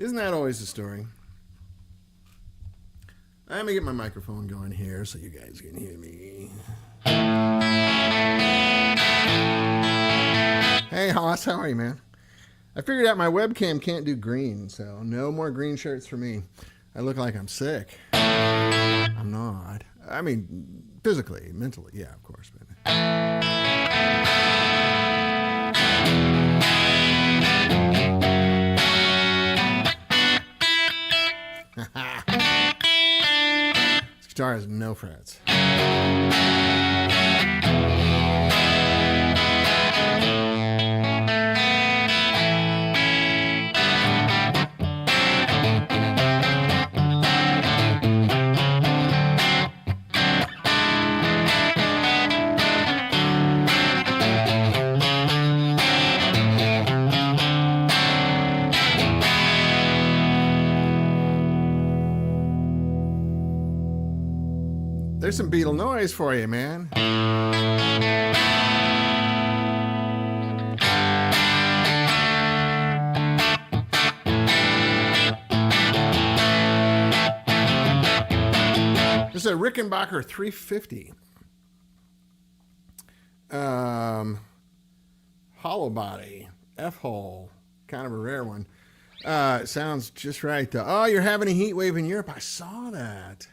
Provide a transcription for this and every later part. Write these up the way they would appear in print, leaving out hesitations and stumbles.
Isn't that always the story? Let me get my microphone going here so you guys can hear me. Hey, Hoss, how are you, man? I figured out my webcam can't do green, so no more green shirts for me. I look like I'm sick. I'm not. I mean, physically, mentally, yeah, of course. But... This guitar has no frets. There's some Beatle noise for you, man. This is a Rickenbacker 350. Hollow body, F-hole, kind of a rare one. It sounds just right, though. Oh, you're having a heat wave in Europe. I saw that.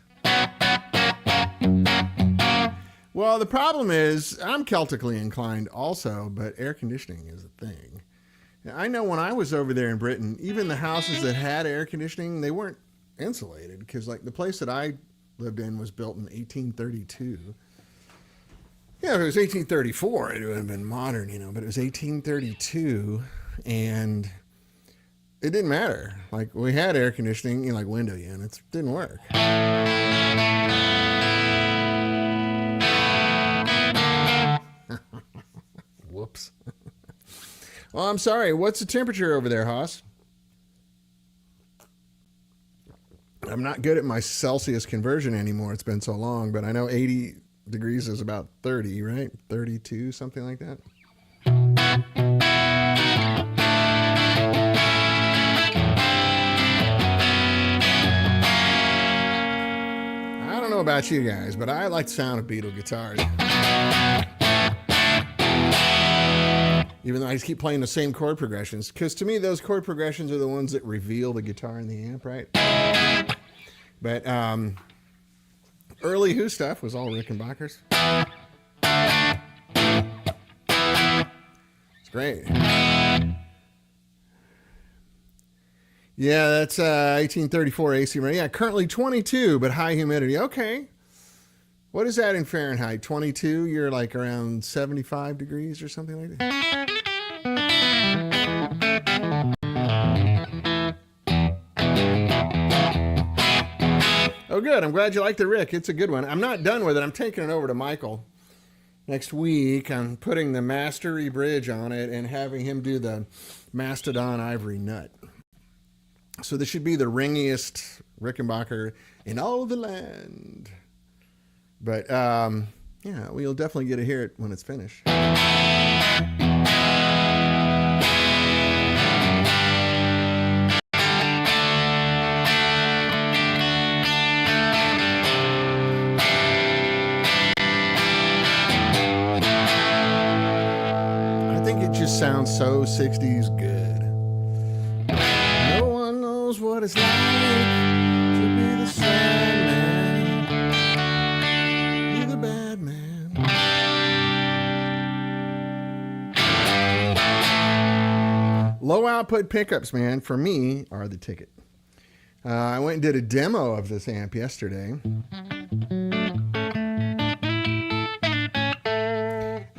Well, the problem is I'm Celtically inclined also, but air conditioning is a thing. I know when I was over there in Britain, even the houses that had air conditioning, they weren't insulated because like the place that I lived in was built in 1832. Yeah, if it was 1834, it would have been modern, you know, but it was 1832 and it didn't matter. Like we had air conditioning, you know, like window units, didn't work. Whoops. Well, I'm sorry. What's the temperature over there, Haas? I'm not good at my Celsius conversion anymore. It's been so long, but I know 80 degrees is about 30, right? 32, something like that. I don't know about you guys, but I like the sound of Beatle guitars. Even though I just keep playing the same chord progressions. Because to me, those chord progressions are the ones that reveal the guitar and the amp, right? But early Who stuff was all Rickenbackers. It's great. Yeah, that's 1834 AC. Yeah, currently 22, but high humidity. Okay. What is that in Fahrenheit? 22? You're like around 75 degrees or something like that? Oh, good. I'm glad you like the Rick. It's a good one. I'm not done with it. I'm taking it over to Michael next week. I'm putting the Mastery Bridge on it and having him do the Mastodon Ivory Nut. So this should be the ringiest Rickenbacker in all the land. But, yeah, we'll definitely get to hear it when it's finished. I think it just sounds so 60s good. No one knows what it's like to be the sad man. The bad man. Low output pickups, man, for me are the ticket. I went and did a demo of this amp yesterday.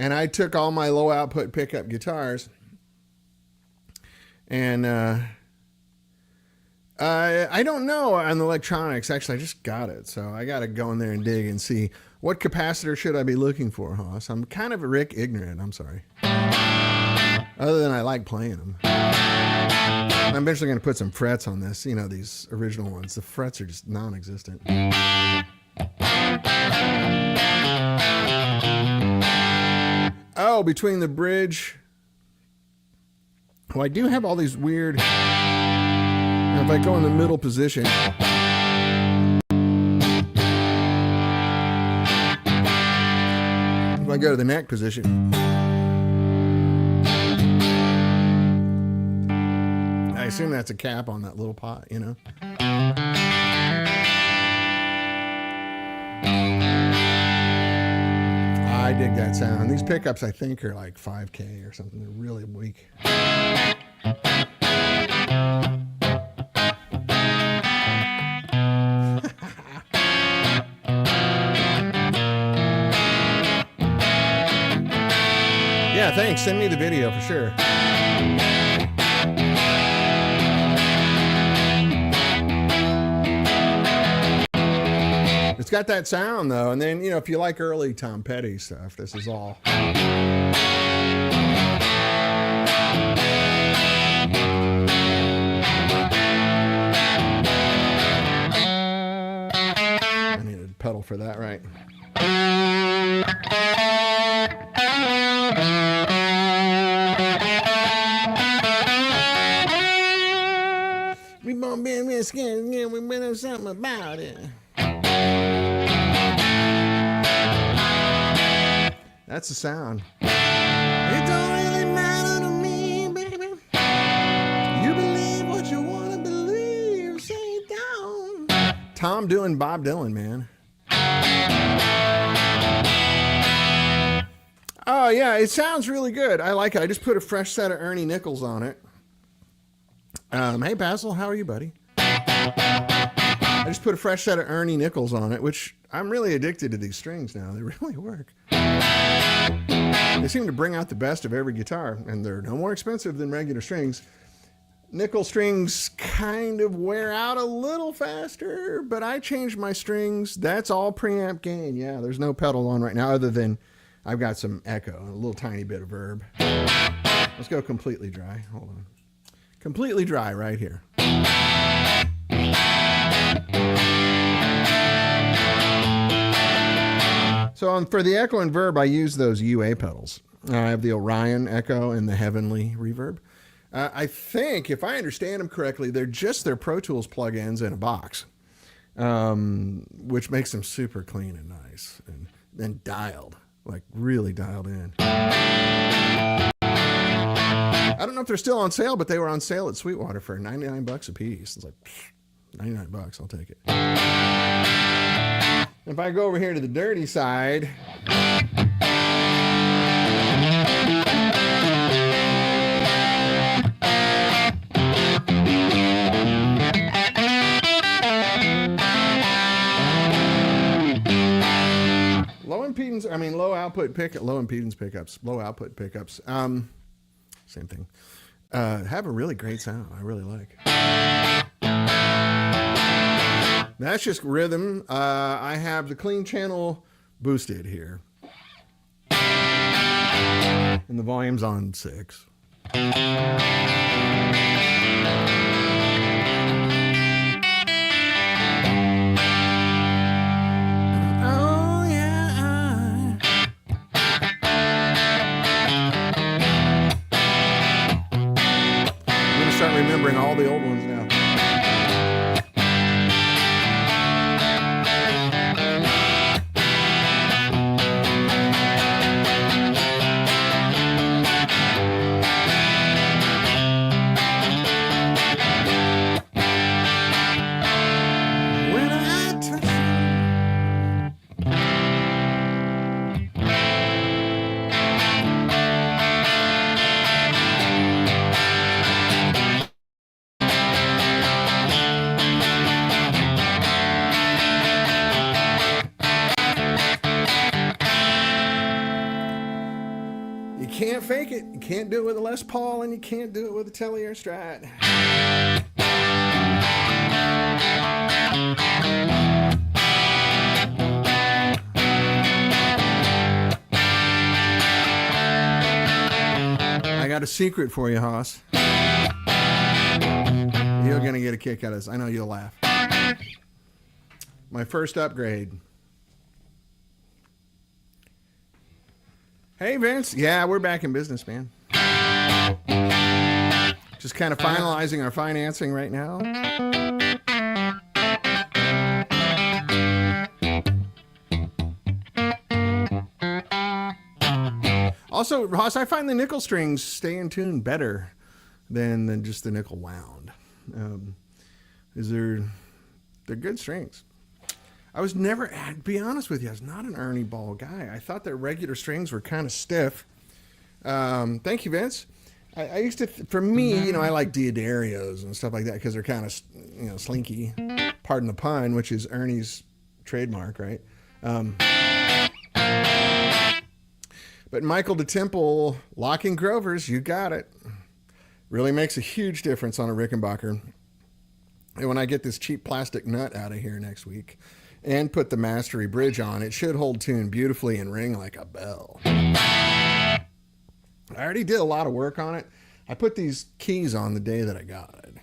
And I took all my low output pickup guitars and I don't know on the electronics. Actually, I just got it. So I got to go in there and dig and see what capacitor should I be looking for, Hoss. I'm kind of a Rick ignorant. I'm sorry. Other than I like playing them. I'm eventually going to put some frets on this. You know, these original ones. The frets are just non-existent. Oh, between the bridge. Well, I do have all these weird... If I go in the middle position, if I go to the neck position, I assume that's a cap on that little pot, you know? I dig that sound. These pickups, I think, are like 5K or something. They're really weak. Yeah, thanks. Send me the video for sure. It's got that sound though, and then, you know, if you like early Tom Petty stuff, this is all. I need a pedal for that, right? We won't be in skin, yeah, we better do something about it. That's the sound. It don't really matter to me, baby. You believe what you want to believe. Say it down. Tom doing Bob Dylan, man. Oh, yeah, it sounds really good. I like it. I just put a fresh set of Ernie Nichols on it. Hey, Basil, how are you, buddy? I just put a fresh set of Ernie Nichols on it, which I'm really addicted to these strings now. They really work. They seem to bring out the best of every guitar, and they're no more expensive than regular strings. Nickel strings kind of wear out a little faster, but I changed my strings. That's all preamp gain. Yeah, there's no pedal on right now other than I've got some echo and a little tiny bit of verb. Let's go completely dry. Hold on. Completely dry right here. So for the echo and verb, I use those UA pedals. I have the Orion echo and the Heavenly reverb. I think, if I understand them correctly, they're just their Pro Tools plugins in a box, which makes them super clean and nice, and then dialed, like really dialed in. I don't know if they're still on sale, but they were on sale at Sweetwater for 99 bucks a piece. It's like 99 bucks, I'll take it. If I go over here to the dirty side, low output pickup, low impedance pickups, low output pickups. Same thing. Have a really great sound. I really like. That's just rhythm. I have the clean channel boosted here. And the volume's on 6. Remembering all the old ones now. When I touch can't fake it. You can't do it with a Les Paul, and you can't do it with a Tele or Strat. I got a secret for you, Haas. You're going to get a kick out of this. I know you'll laugh. My first upgrade. Hey, Vince. Yeah, we're back in business, man. Just Just kind of finalizing our financing right now. Also, Ross, I find the nickel strings stay in tune better than just the nickel wound. They're good strings. I was never, to be honest with you, I was not an Ernie Ball guy. I thought that regular strings were kind of stiff. Thank you, Vince. I used to, for me, I like Diodario's and stuff like that because they're kind of, slinky. Pardon the pun, which is Ernie's trademark, right? But Michael DeTemple, locking Grovers, you got it. Really makes a huge difference on a Rickenbacker. And when I get this cheap plastic nut out of here next week and put the Mastery bridge on, it should hold tune beautifully and ring like a bell. I already did a lot of work on it. I put these keys on the day that I got it.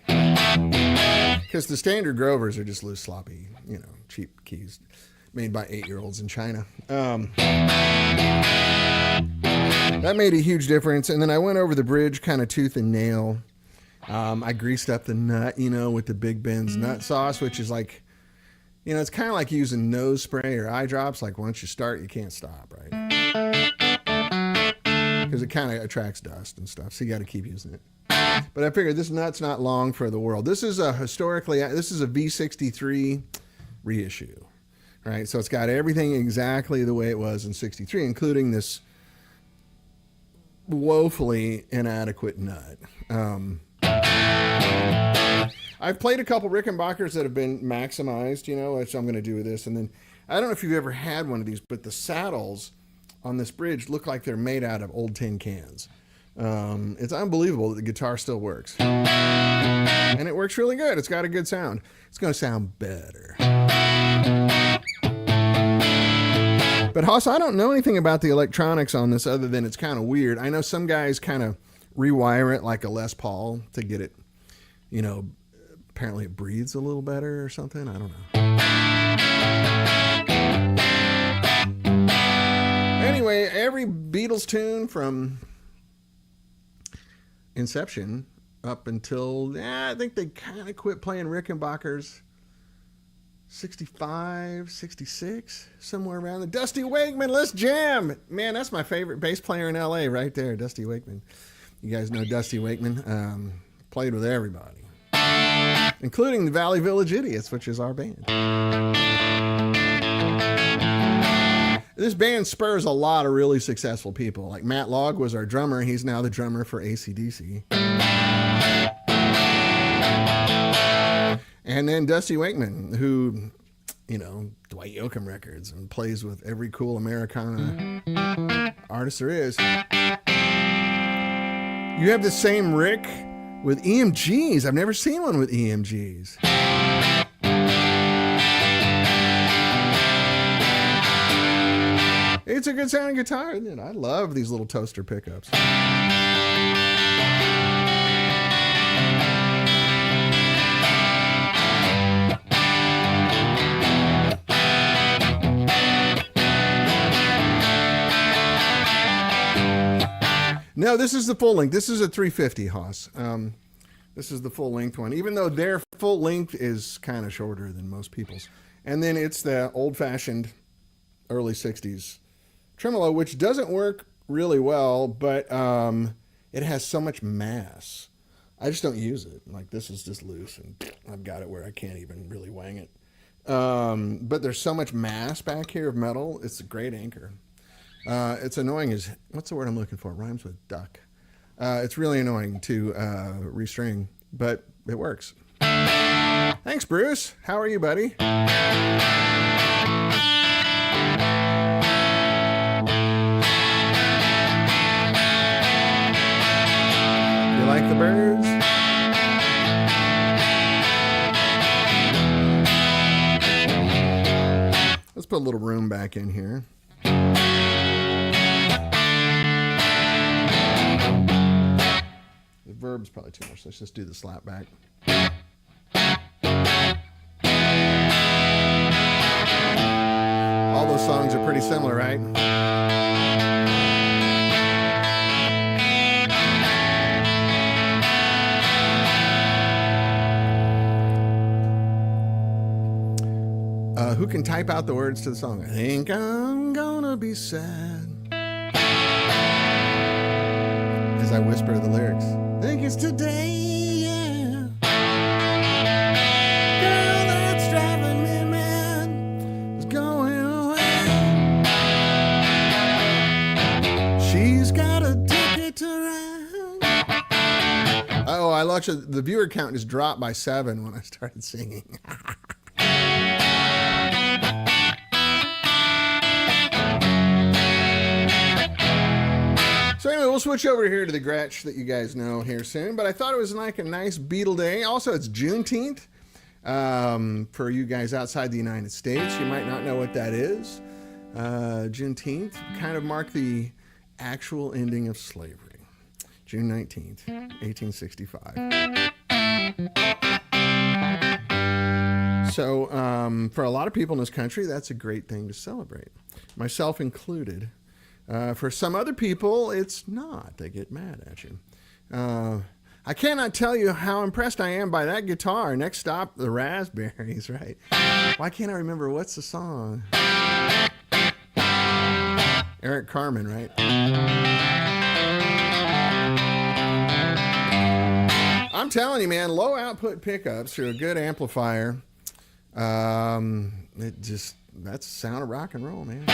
Because the standard Grovers are just loose, sloppy, cheap keys made by 8-year-olds in China. That made a huge difference. And then I went over the bridge kind of tooth and nail. I greased up the nut, with the Big Ben's nut sauce, which is like, it's kind of like using nose spray or eye drops. Like once you start, you can't stop, right? Because it kind of attracts dust and stuff. So you got to keep using it. But I figured this nut's not long for the world. This is a V63 reissue, right? So it's got everything exactly the way it was in 63, including this woefully inadequate nut. I've played a couple Rickenbackers that have been maximized, which I'm going to do with this. And then I don't know if you've ever had one of these, but the saddles on this bridge look like they're made out of old tin cans. It's unbelievable that the guitar still works. And it works really good. It's got a good sound. It's going to sound better. But Hoss, I don't know anything about the electronics on this other than it's kind of weird. I know some guys kind of rewire it like a Les Paul to get it, apparently it breathes a little better or something. I don't know. Anyway, every Beatles tune from inception up until, I think they kind of quit playing Rickenbackers 65, 66, somewhere around there. Dusty Wakeman, let's jam. Man, that's my favorite bass player in LA right there, Dusty Wakeman. You guys know Dusty Wakeman. Played with everybody, including the Valley Village Idiots, which is our band. This band spurs a lot of really successful people. Like Matt Logg was our drummer. He's now the drummer for AC/DC. And then Dusty Wakeman, who, Dwight Yoakam records and plays with every cool Americana artist there is. You have the same Rick with EMGs. I've never seen one with EMGs. It's a good sounding guitar, isn't it? I love these little toaster pickups. No, this is the full length. This is a 350 Haas. This is the full length one, even though their full length is kind of shorter than most people's. And then it's the old-fashioned early 60s tremolo, which doesn't work really well, but it has so much mass. I just don't use it. Like, this is just loose, and I've got it where I can't even really wang it. But there's so much mass back here of metal. It's a great anchor. It's annoying as, what's the word I'm looking for? It rhymes with duck. It's really annoying to restring, but it works. Thanks, Bruce. How are you, buddy? You like the birds? Let's put a little room back in here. The verb's probably too much. Let's just do the slap back. All those songs are pretty similar, right? Who can type out the words to the song? I think I'm gonna be sad. As I whisper the lyrics. I think it's today, yeah. Girl that's driving me mad is going away. She's got a ticket to ride. Oh, I looked at the viewer count just dropped by 7 when I started singing. So anyway, we'll switch over here to the Gretsch that you guys know here soon. But I thought it was like a nice Beatle day. Also, it's Juneteenth. For you guys outside the United States, you might not know what that is. Juneteenth kind of marked the actual ending of slavery. June 19th, 1865. So for a lot of people in this country, that's a great thing to celebrate, myself included. For some other people, it's not. They get mad at you. I cannot tell you how impressed I am by that guitar. Next stop, the Raspberries, right? Why can't I remember? What's the song? Eric Carmen, right? I'm telling you, man, low output pickups through a good amplifier. That's the sound of rock and roll, man.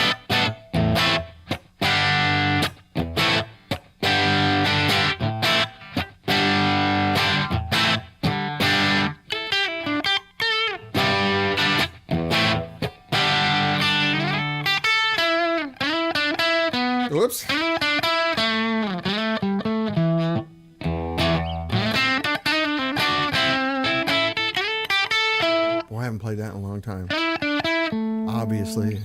Whoops. Boy, I haven't played that in a long time. Obviously.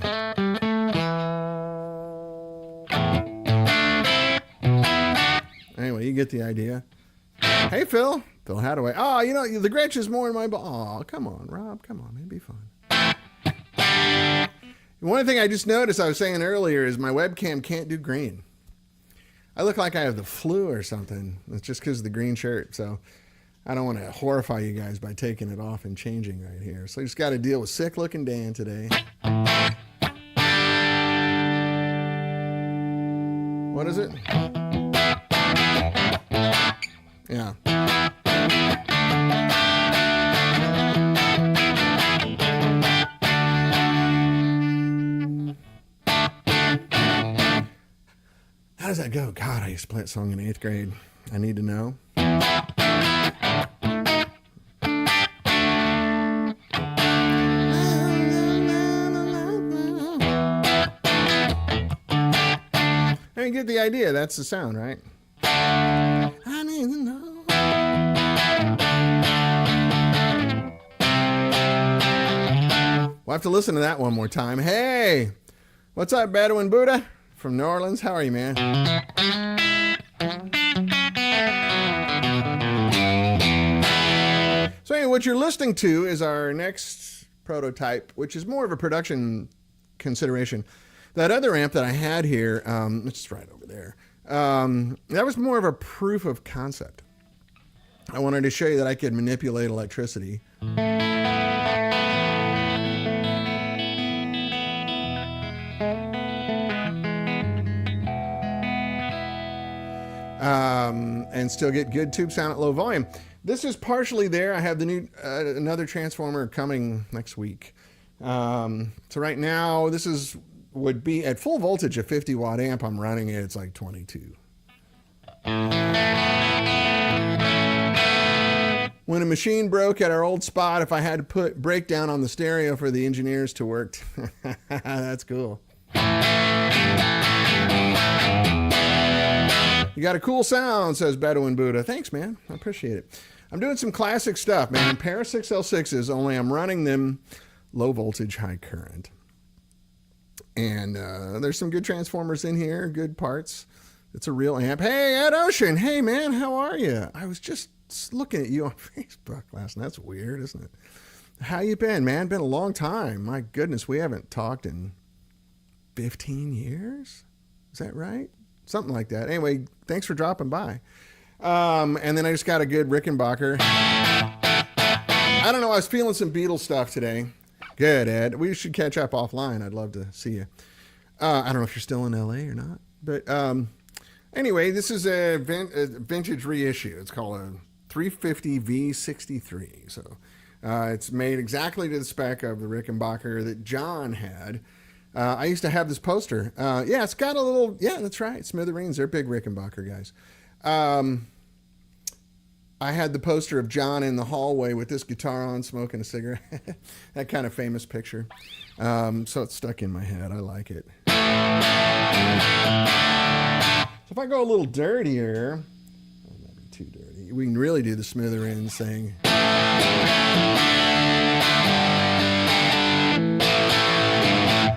Anyway, you get the idea. Hey, Phil. Phil Hadaway. Oh, you know, the Gretsch is more in my... Oh, come on, Rob. Come on, man. Be fun. One thing I just noticed, I was saying earlier, is my webcam can't do green. I look like I have the flu or something. It's just because of the green shirt. So I don't want to horrify you guys by taking it off and changing right here. So I just got to deal with sick-looking Dan today. What is it? Yeah. How does that go? God, I used to play that song in 8th grade. I need to know. I mean, get the idea. That's the sound, right? I need to know. We'll have to listen to that one more time. Hey, what's up, Bedouin Buddha? From New Orleans. How are you, man? So anyway, what you're listening to is our next prototype, which is more of a production consideration. That other amp that I had here, it's right over there. That was more of a proof of concept. I wanted to show you that I could manipulate electricity. And still get good tube sound at low volume. This is partially there. I have the new another transformer coming next week. So right now, this would be at full voltage a 50 watt amp. I'm running it. It's like 22. When a machine broke at our old spot, if I had to put breakdown on the stereo for the engineers to work, that's cool. You got a cool sound, says Bedouin Buddha. Thanks, man. I appreciate it. I'm doing some classic stuff, man. Pair of 6L6s, only I'm running them low voltage, high current. And there's some good transformers in here, good parts. It's a real amp. Hey, Ed Ocean. Hey, man, how are you? I was just looking at you on Facebook last night. That's weird, isn't it? How you been, man? Been a long time. My goodness, we haven't talked in 15 years? Is that right? Something like that. Anyway, thanks for dropping by. And then I just got a good Rickenbacker. I don't know. I was feeling some Beatle stuff today. Good, Ed. We should catch up offline. I'd love to see you. I don't know if you're still in LA or not, but anyway, this is a vintage reissue. It's called a 350 V63. So it's made exactly to the spec of the Rickenbacker that John had. I used to have this poster. Yeah, it's got a little, yeah, that's right. Smithereens, they're big Rickenbacker guys. I had the poster of John in the hallway with this guitar on, smoking a cigarette. That kind of famous picture. So it's stuck in my head. I like it. So if I go a little dirtier, oh, that'd be too dirty. We can really do the Smithereens thing.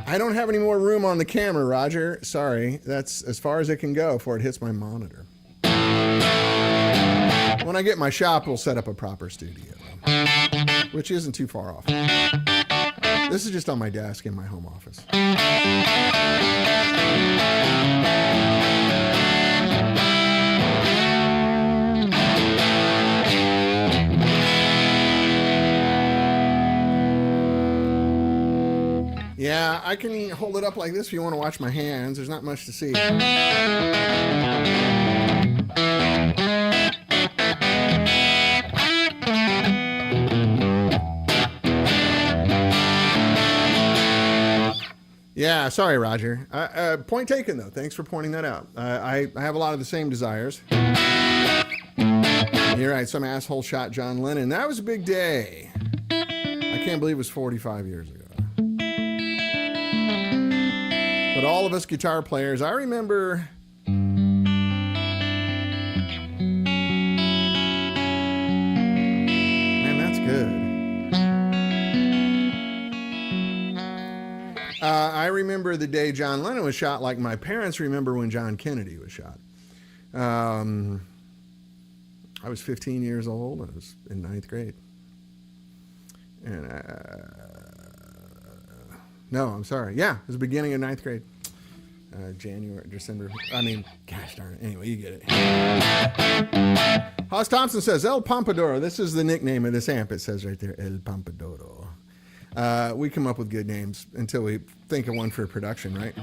I don't have any more room on the camera, Roger. Sorry. That's as far as it can go before it hits my monitor. When I get my shop, we'll set up a proper studio, which isn't too far off. This is just on my desk in my home office. Yeah, I can hold it up like this if you want to watch my hands. There's not much to see. Yeah, sorry, Roger. Point taken, though. Thanks for pointing that out. I have a lot of the same desires. You're right. Some asshole shot John Lennon. That was a big day. I can't believe it was 45 years ago. But all of us guitar players, I remember... Man, that's good. I remember the day John Lennon was shot like my parents remember when John Kennedy was shot. I was 15 years old. I was in 9th grade. And no, I'm sorry. Yeah, it was the beginning of 9th grade. January, December. I mean, gosh darn it. Anyway, you get it. Hoss Thompson says, El Pompadour. This is the nickname of this amp. It says right there, El Pompadour. We come up with good names until we think of one for production, right?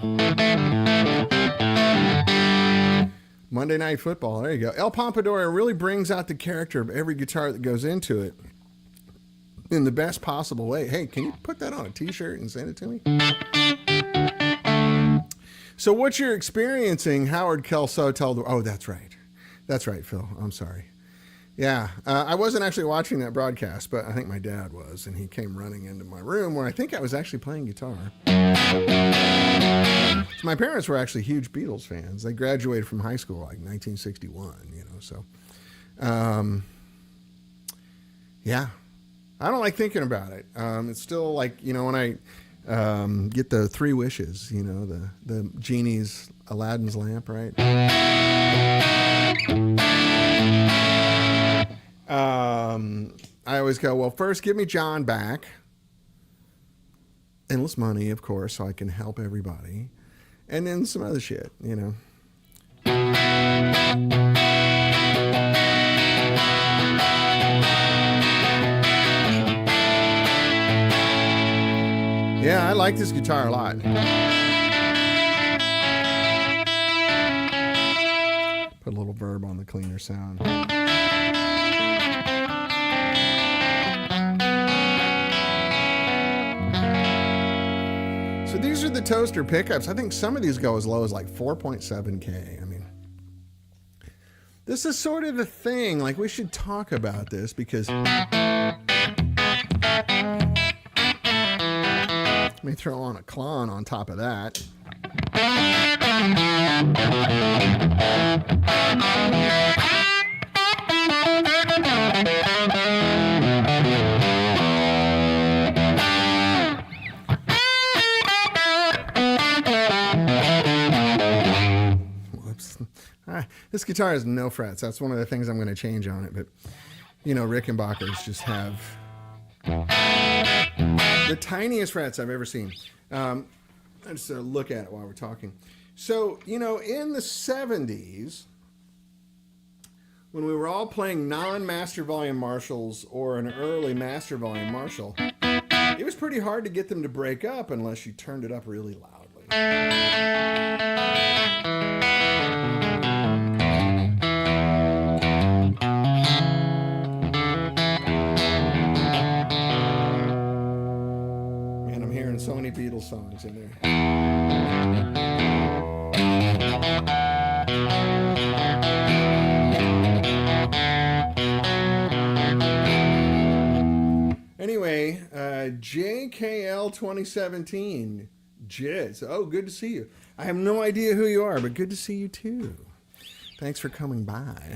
Monday Night Football. There you go. El Pompadour really brings out the character of every guitar that goes into it in the best possible way. Hey, can you put that on a t-shirt and send it to me? So what you're experiencing, Howard Kelso told... Oh, that's right. That's right, Phil. I'm sorry. Yeah, I wasn't actually watching that broadcast, but I think my dad was, and he came running into my room where I think I was actually playing guitar. So my parents were actually huge Beatles fans. They graduated from high school like 1961, you know, so... yeah. I don't like thinking about it. It's still like, you know, when I get the 3 wishes, you know, the genie's Aladdin's lamp, right? I always go, well, first give me John back. Endless money, of course, so I can help everybody. And then some other shit, you know. Yeah, I like this guitar a lot. Put a little verb on the cleaner sound. So these are the Toaster pickups. I think some of these go as low as like 4.7K. I mean, this is sort of the thing. Like, we should talk about this because... Let me throw on a clon on top of that. Whoops. This guitar has no frets. That's one of the things I'm going to change on it. But, you know, Rickenbackers just have... the tiniest frets I've ever seen. I just look at it while we're talking. So, you know, in the 70s, when we were all playing non-master volume Marshalls or an early master volume Marshall, It was pretty hard to get them to break up unless you turned it up really loudly. Man, I'm hearing so many Beatles songs in there. Anyway, JKL 2017, Jizz. Oh, good to see you. I have no idea who you are, but good to see you too. Thanks for coming by.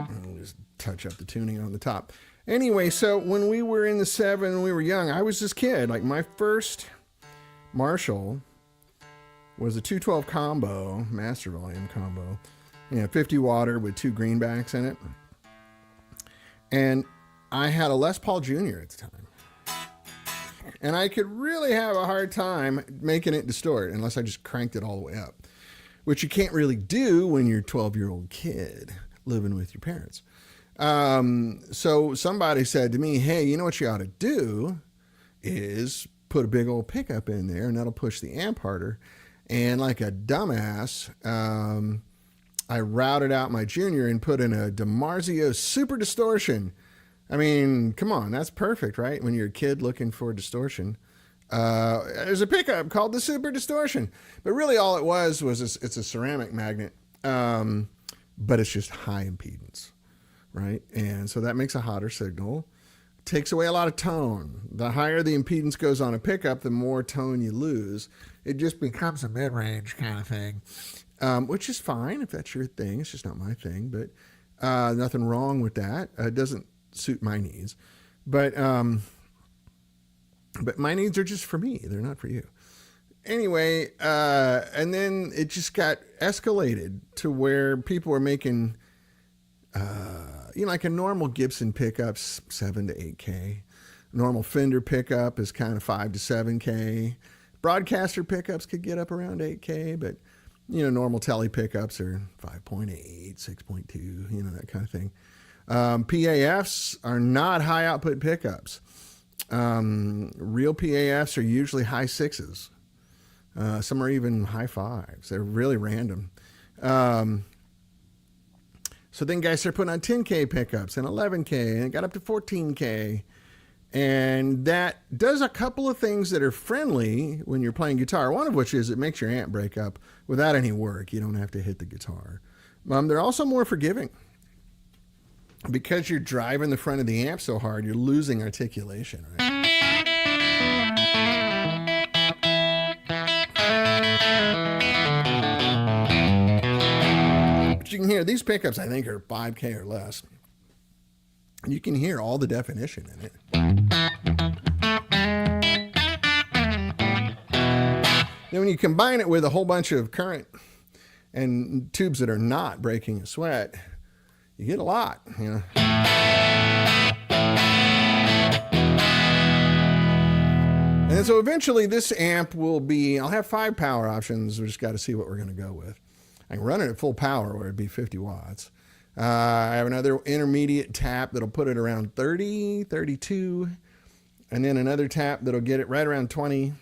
I'll just touch up the tuning on the top. Anyway, so when we were in the 7, we were young, I was this kid. Like my first Marshall was a 212 combo, master volume combo, 50 water with 2 greenbacks in it. And I had a Les Paul Jr. at the time. And I could really have a hard time making it distort unless I just cranked it all the way up, which you can't really do when you're a 12-year-old kid living with your parents. So somebody said to me, hey, you know what you ought to do is put a big old pickup in there and that'll push the amp harder. And like a dumbass, I routed out my Junior and put in a DiMarzio Super Distortion. I mean, come on, that's perfect, right? When you're a kid looking for distortion. There's a pickup called the Super Distortion. But really all it was it's a ceramic magnet, but it's just high impedance, right? And so that makes a hotter signal. Takes away a lot of tone. The higher the impedance goes on a pickup, the more tone you lose. It just becomes a mid-range kind of thing, which is fine if that's your thing. It's just not my thing, but nothing wrong with that. It doesn't suit my needs, but my needs are just for me. They're not for you. Anyway, and then it just got escalated to where people were making like a normal Gibson pickup's 7 to 8K. Normal Fender pickup is kind of 5 to 7K. Broadcaster pickups could get up around 8K, but normal Tele pickups are 5.8, 6.2, that kind of thing. PAFs are not high output pickups. Real PAFs are usually high 6s. Some are even high 5s. They're really random. So then guys started putting on 10K pickups and 11K and it got up to 14K. And that does a couple of things that are friendly when you're playing guitar. One of which is it makes your amp break up without any work. You don't have to hit the guitar. They're also more forgiving. Because you're driving the front of the amp so hard, you're losing articulation, right? You can hear these pickups, I think, are 5K or less. You can hear all the definition in it. Then when you combine it with a whole bunch of current and tubes that are not breaking a sweat, you get a lot, And so eventually this amp I'll have 5 power options. We just got to see what we're going to go with. I can run it at full power where it'd be 50 watts. I have another intermediate tap that'll put it around 30, 32, and then another tap that'll get it right around 20,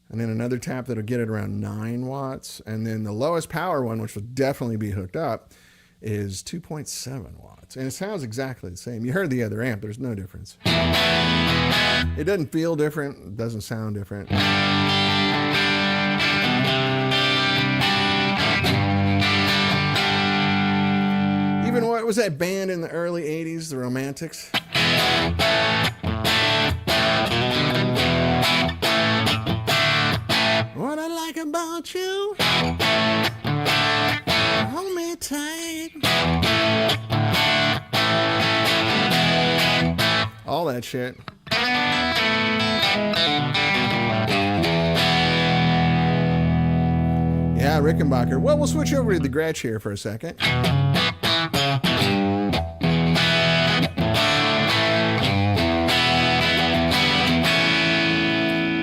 and then another tap that'll get it around 9 watts, and then the lowest power one, which will definitely be hooked up, is 2.7 watts, and it sounds exactly the same. You heard the other amp, there's no difference. It doesn't feel different, it doesn't sound different. Even what was that band in the early 80s, the Romantics? What I like about you, hold me tight. All that shit. Yeah, Rickenbacker. Well, we'll switch over to the Gretsch here for a second.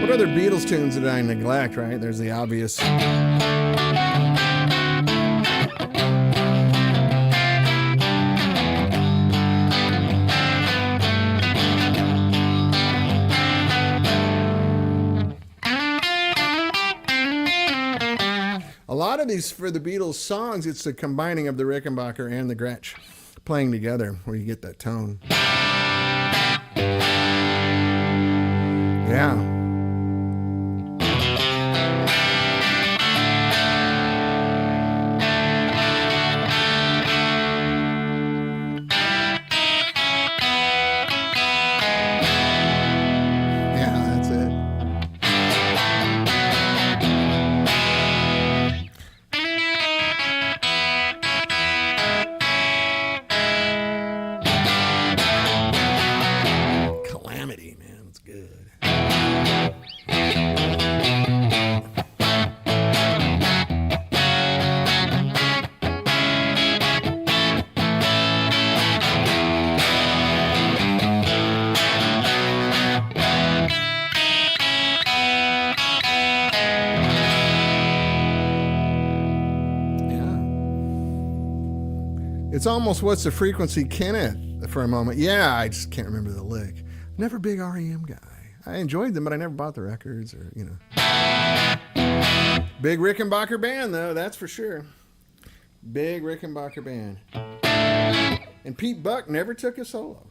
What other Beatles tunes that I neglect, right? There's the obvious. A lot of these, for the Beatles songs, it's the combining of the Rickenbacker and the Gretsch playing together where you get that tone. Yeah. It's almost What's the Frequency, Kenneth, for a moment. Yeah, I just can't remember the lick. Never a big REM guy. I enjoyed them, but I never bought the records or, you know. Big Rickenbacker band, though, that's for sure. Big Rickenbacker band. And Pete Buck never took a solo.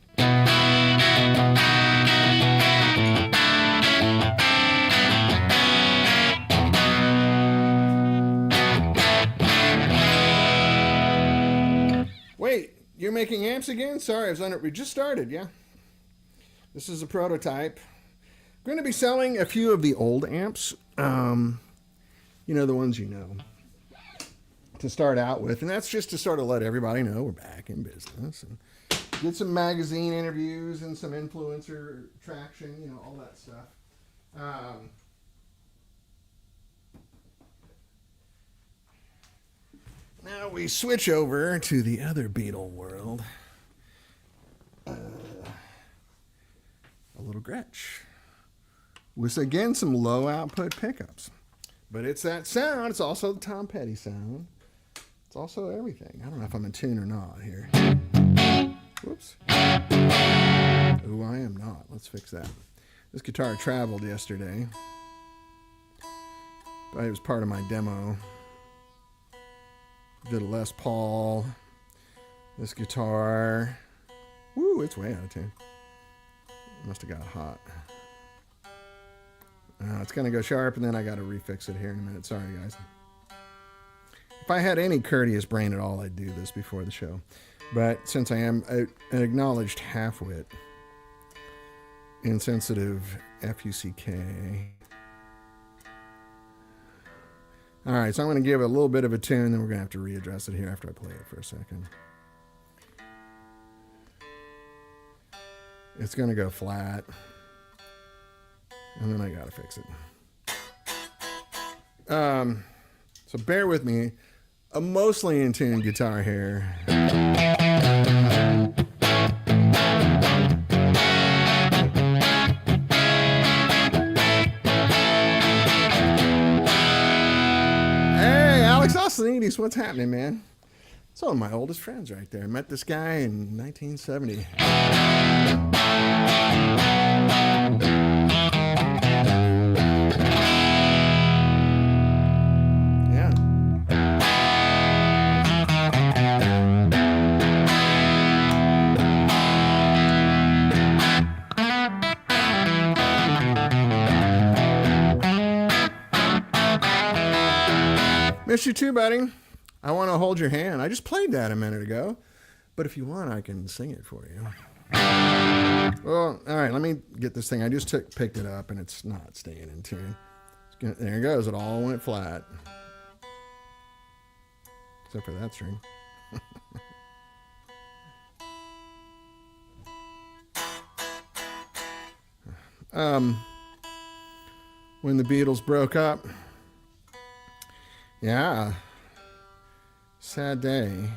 Wait, you're making amps again? Sorry, we just started, yeah. This is a prototype. I'm going to be selling a few of the old amps. You know, the ones you know. To start out with. And that's just to sort of let everybody know we're back in business. And get some magazine interviews and some influencer traction, you know, all that stuff. Now we switch over to the other Beatle world. A little Gretsch. With, again, some low output pickups. But it's that sound. It's also the Tom Petty sound. It's also everything. I don't know if I'm in tune or not here. Whoops. Oh, I am not. Let's fix that. This guitar traveled yesterday. But it was part of my demo. Did a Les Paul. This guitar. Woo, it's way out of tune. Must have got hot. It's going to go sharp, and then I got to refix it here in a minute. Sorry, guys. If I had any courteous brain at all, I'd do this before the show. But since I am an acknowledged half-wit, insensitive F-U-C-K. All right, so I'm going to give it a little bit of a tune, then we're going to have to readdress it here after I play it for a second. It's going to go flat. And then I got to fix it. So bear with me. A mostly in tune guitar here. Hey, Alex Osanides, what's happening, man? It's one of my oldest friends right there. I met this guy in 1970. Miss you too, buddy. I want to hold your hand. I just played that a minute ago. But if you want, I can sing it for you. Well, all right, let me get this thing. I just picked it up, and it's not staying in tune. There it goes. It all went flat. Except for that string. When the Beatles broke up, yeah, sad day.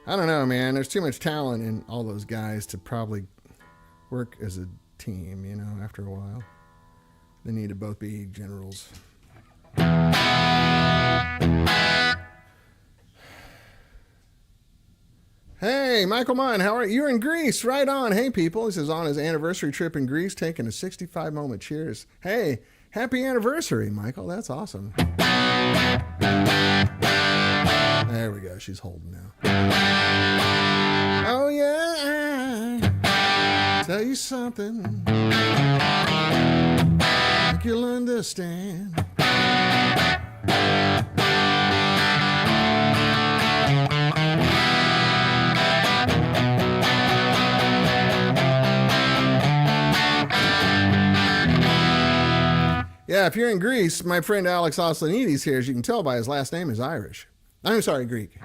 I don't know, man. There's too much talent in all those guys to probably work as a team, you know, after a while. They need to both be generals. Hey, Michael Munn, how are you? You're in Greece, right on. Hey, people. He says on his anniversary trip in Greece, taking a 65-moment cheers. Hey, happy anniversary, Michael. That's awesome. There we go. She's holding now. Oh, yeah. I'll tell you something. I think you'll understand. Yeah, if you're in Greece, my friend Alex Oslanides here, as you can tell by his last name, is Irish. I'm sorry, Greek.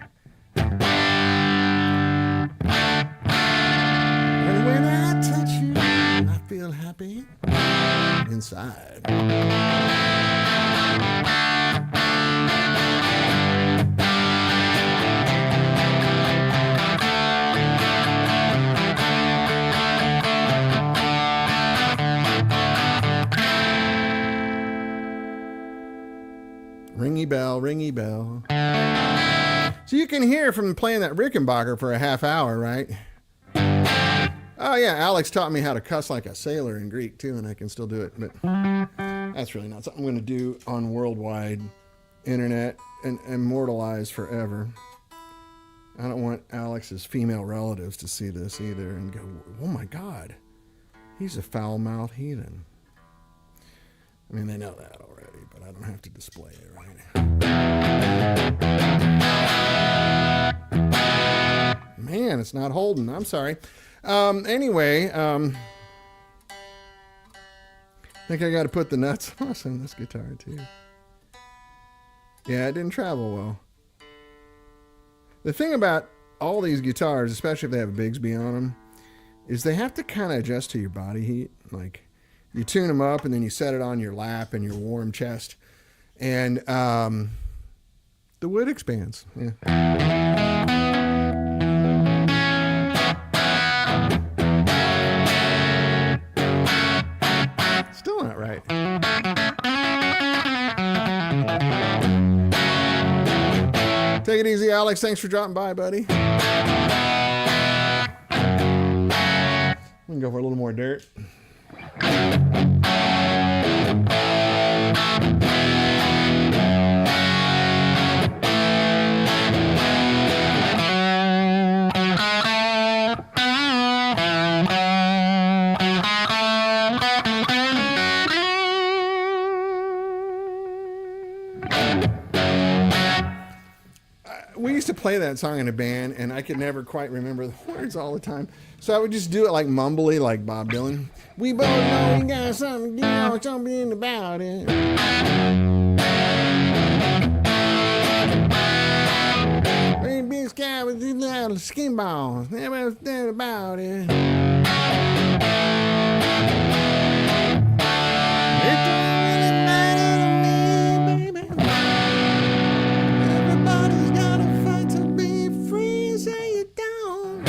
And when I touch you, I feel happy inside. Ringy bell, ringy bell. So you can hear from playing that Rickenbacker for a half hour, right? Oh yeah, Alex taught me how to cuss like a sailor in Greek too, and I can still do it. But that's really not something I'm going to do on worldwide internet and immortalize forever. I don't want Alex's female relatives to see this either and go, oh my God, he's a foul-mouthed heathen. I mean, they know that already, but I don't have to display it, right? Man, it's not holding. I'm sorry. Anyway, I think I got to put the nuts on this guitar, too. Yeah, it didn't travel well. The thing about all these guitars, especially if they have a Bigsby on them, is they have to kind of adjust to your body heat. Like, you tune them up and then you set it on your lap and your warm chest. And the wood expands. Yeah. Still not right. Take it easy, Alex. Thanks for dropping by, buddy. We can go for a little more dirt. We used to play that song in a band, and I could never quite remember the words all the time. So I would just do it like mumbly, like Bob Dylan. We both know we got something, you know, something about it. Big big sky with these little skin balls. Never think about it. It don't really matter to me, baby. Everybody's gotta fight to be free, say you don't.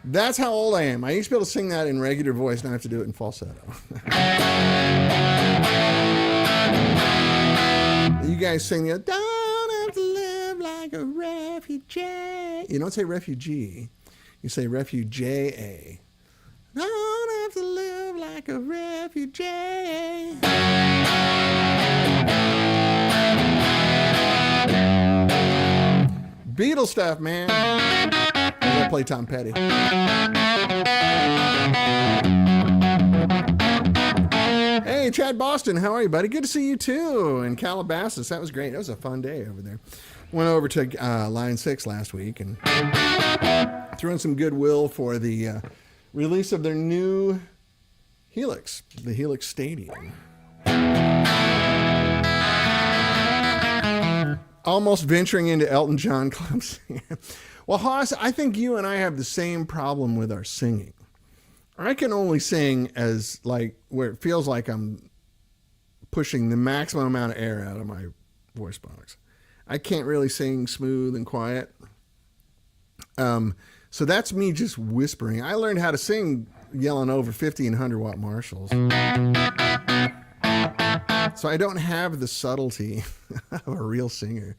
That's how old I am. I used to be able to sing that in regular voice, now I have to do it in falsetto. You guys sing the don't have to live like a refugee. You don't say refugee. You say refugee. Don't have to live like a refugee. Beatle stuff, man. I play Tom Petty. Hey, Chad Boston, how are you, buddy? Good to see you too in Calabasas. That was great. That was a fun day over there. Went over to Line 6 last week and threw in some goodwill for the release of their new Helix, the Helix Stadium. Almost venturing into Elton John clubs. Well, Haas, I think you and I have the same problem with our singing. I can only sing as like where it feels like I'm pushing the maximum amount of air out of my voice box. I can't really sing smooth and quiet. So that's me just whispering. I learned how to sing yelling over 50 and 100 watt Marshalls. So I don't have the subtlety of a real singer.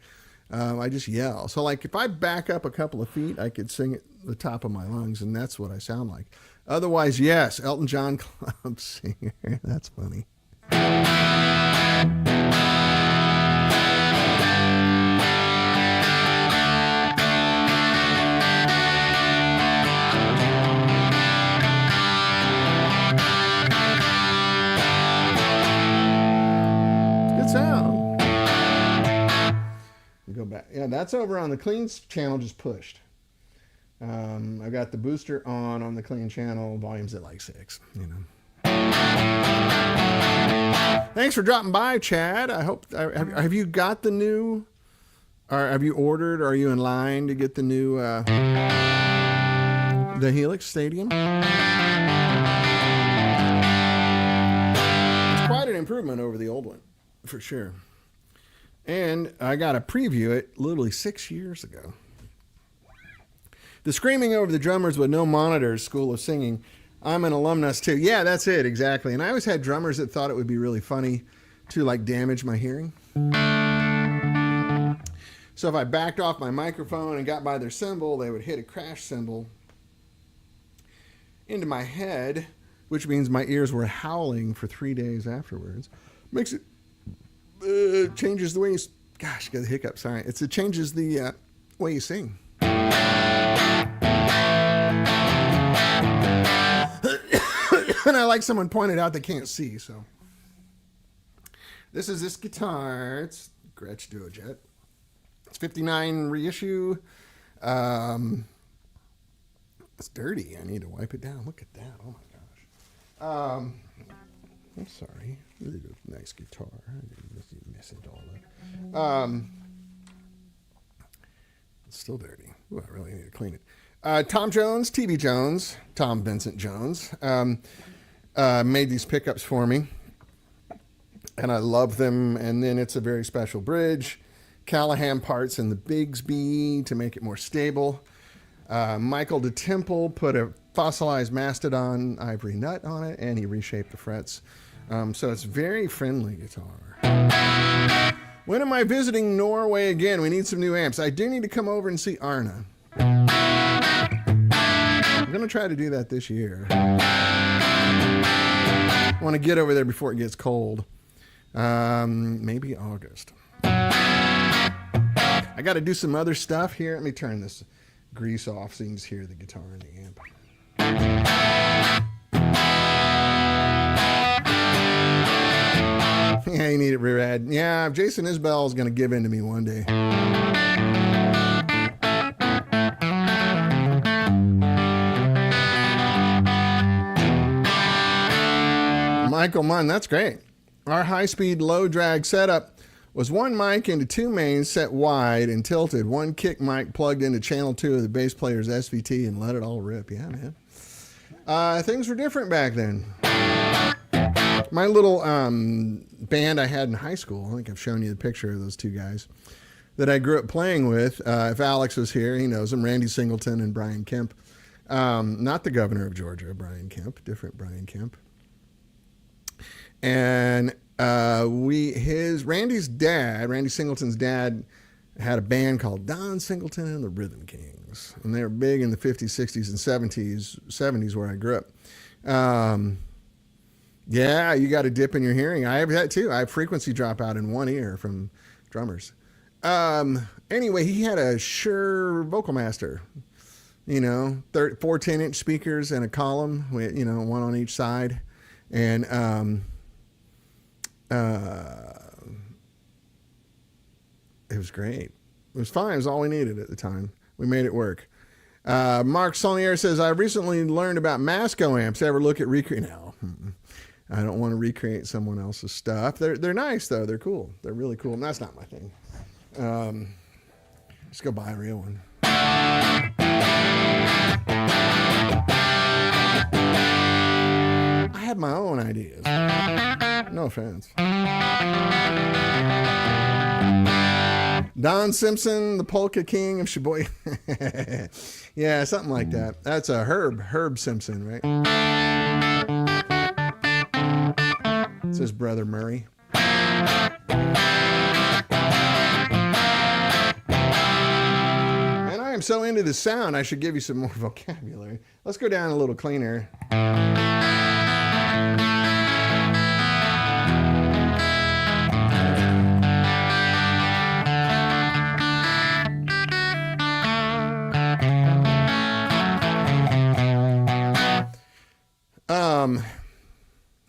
I just yell. So like if I back up a couple of feet, I could sing at the top of my lungs, and that's what I sound like. Otherwise, yes, Elton John club singer. That's funny. Sound. Go back. Yeah, that's over on the clean channel, just pushed. I've got the booster on the clean channel. Volume's at like 6, you know. Thanks for dropping by, Chad. I hope, have you got the new, or have you ordered, or are you in line to get the new, the Helix Stadium? It's quite an improvement over the old one. For sure. And I got to preview it literally 6 years ago. The Screaming Over the Drummers with No Monitors School of Singing. I'm an alumnus too. Yeah, that's it. Exactly. And I always had drummers that thought it would be really funny to like damage my hearing. So if I backed off my microphone and got by their cymbal, they would hit a crash cymbal into my head, which means my ears were howling for 3 days afterwards. Makes it changes the way you, gosh, got the hiccup, sorry. It changes the way you sing. And I like someone pointed out they can't see, so. This is this guitar. It's Gretsch Duojet. It's 59 reissue. It's dirty. I need to wipe it down. Look at that. Oh my gosh. I'm sorry. Really nice guitar. I didn't miss it all that. It's still dirty. Ooh, I really need to clean it. Tom Jones, TV Jones, Tom Vincent Jones, made these pickups for me, and I love them. And then it's a very special bridge, Callahan parts in the Bigsby to make it more stable. Michael DeTemple put a fossilized mastodon ivory nut on it, and he reshaped the frets. So it's very friendly guitar. When am I visiting Norway again? We need some new amps. I do need to come over and see Arna. I'm going to try to do that this year. I want to get over there before it gets cold. Maybe August. I got to do some other stuff here. Let me turn this grease off so you can just hear the guitar and the amp. Yeah, you need it reread. Yeah, Jason Isbell is going to give in to me one day. Michael Munn, that's great. Our high-speed, low-drag setup was one mic into two mains set wide and tilted, one kick mic plugged into channel 2 of the bass player's SVT, and let it all rip. Yeah, man. Things were different back then. My little band I had in high school, I think I've shown you the picture of those two guys that I grew up playing with. If Alex was here, he knows them, Randy Singleton and Brian Kemp. Not the governor of Georgia, Brian Kemp, different Brian Kemp. And Randy's dad, Randy Singleton's dad, had a band called Don Singleton and the Rhythm Kings. And they were big in the 50s, 60s, and 70s where I grew up. Yeah, you got a dip in your hearing. I have that too. I have frequency dropout in one ear from drummers. Anyway, he had a Shure Vocal Master, you know, 4 10-inch speakers and a column with, you know, one on each side. And it was great. It was fine. It was all we needed at the time. We made it work. Mark Saunier says, I recently learned about Masco amps. Ever look at recreate? No. I don't want to recreate someone else's stuff. They're nice, though. They're cool. They're really cool. And that's not my thing. Just go buy a real one. I had my own ideas. No offense. Don Simpson, the Polka King of Sheboygan. Yeah, something like that. That's a Herb Simpson, right? It's his brother Murray. I'm so into the sound, I should give you some more vocabulary. Let's go down a little cleaner.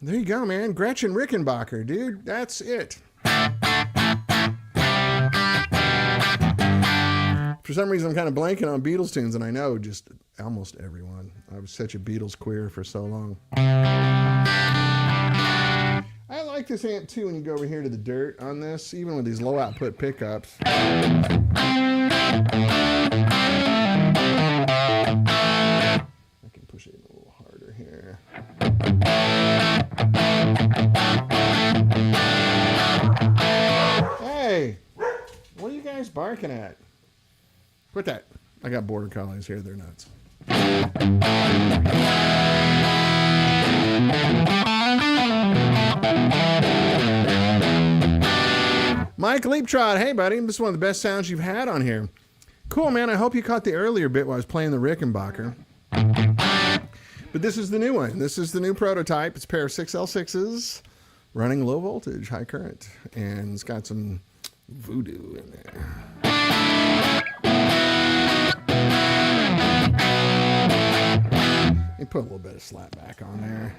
There you go, man. Gretsch and Rickenbacker, dude. That's it. For some reason, I'm kind of blanking on Beatles tunes, and I know just almost everyone. I was such a Beatles queer for so long. I like this amp, too, when you go over here to the dirt on this, even with these low-output pickups. I can push it a little harder here. Hey! What are you guys barking at? Quit that. I got border collies here. They're nuts. Mike Leaptrot. Hey, buddy. This is one of the best sounds you've had on here. Cool, man. I hope you caught the earlier bit while I was playing the Rickenbacker. But this is the new one. This is the new prototype. It's a pair of 6L6s running low voltage, high current. And it's got some voodoo in there. You put a little bit of slapback on there.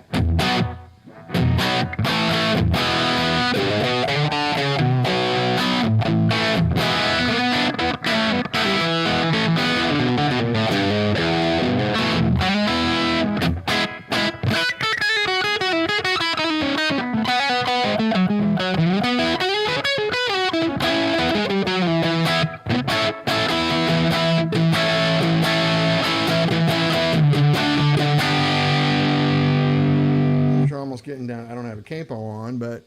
Getting down. I don't have a capo on, but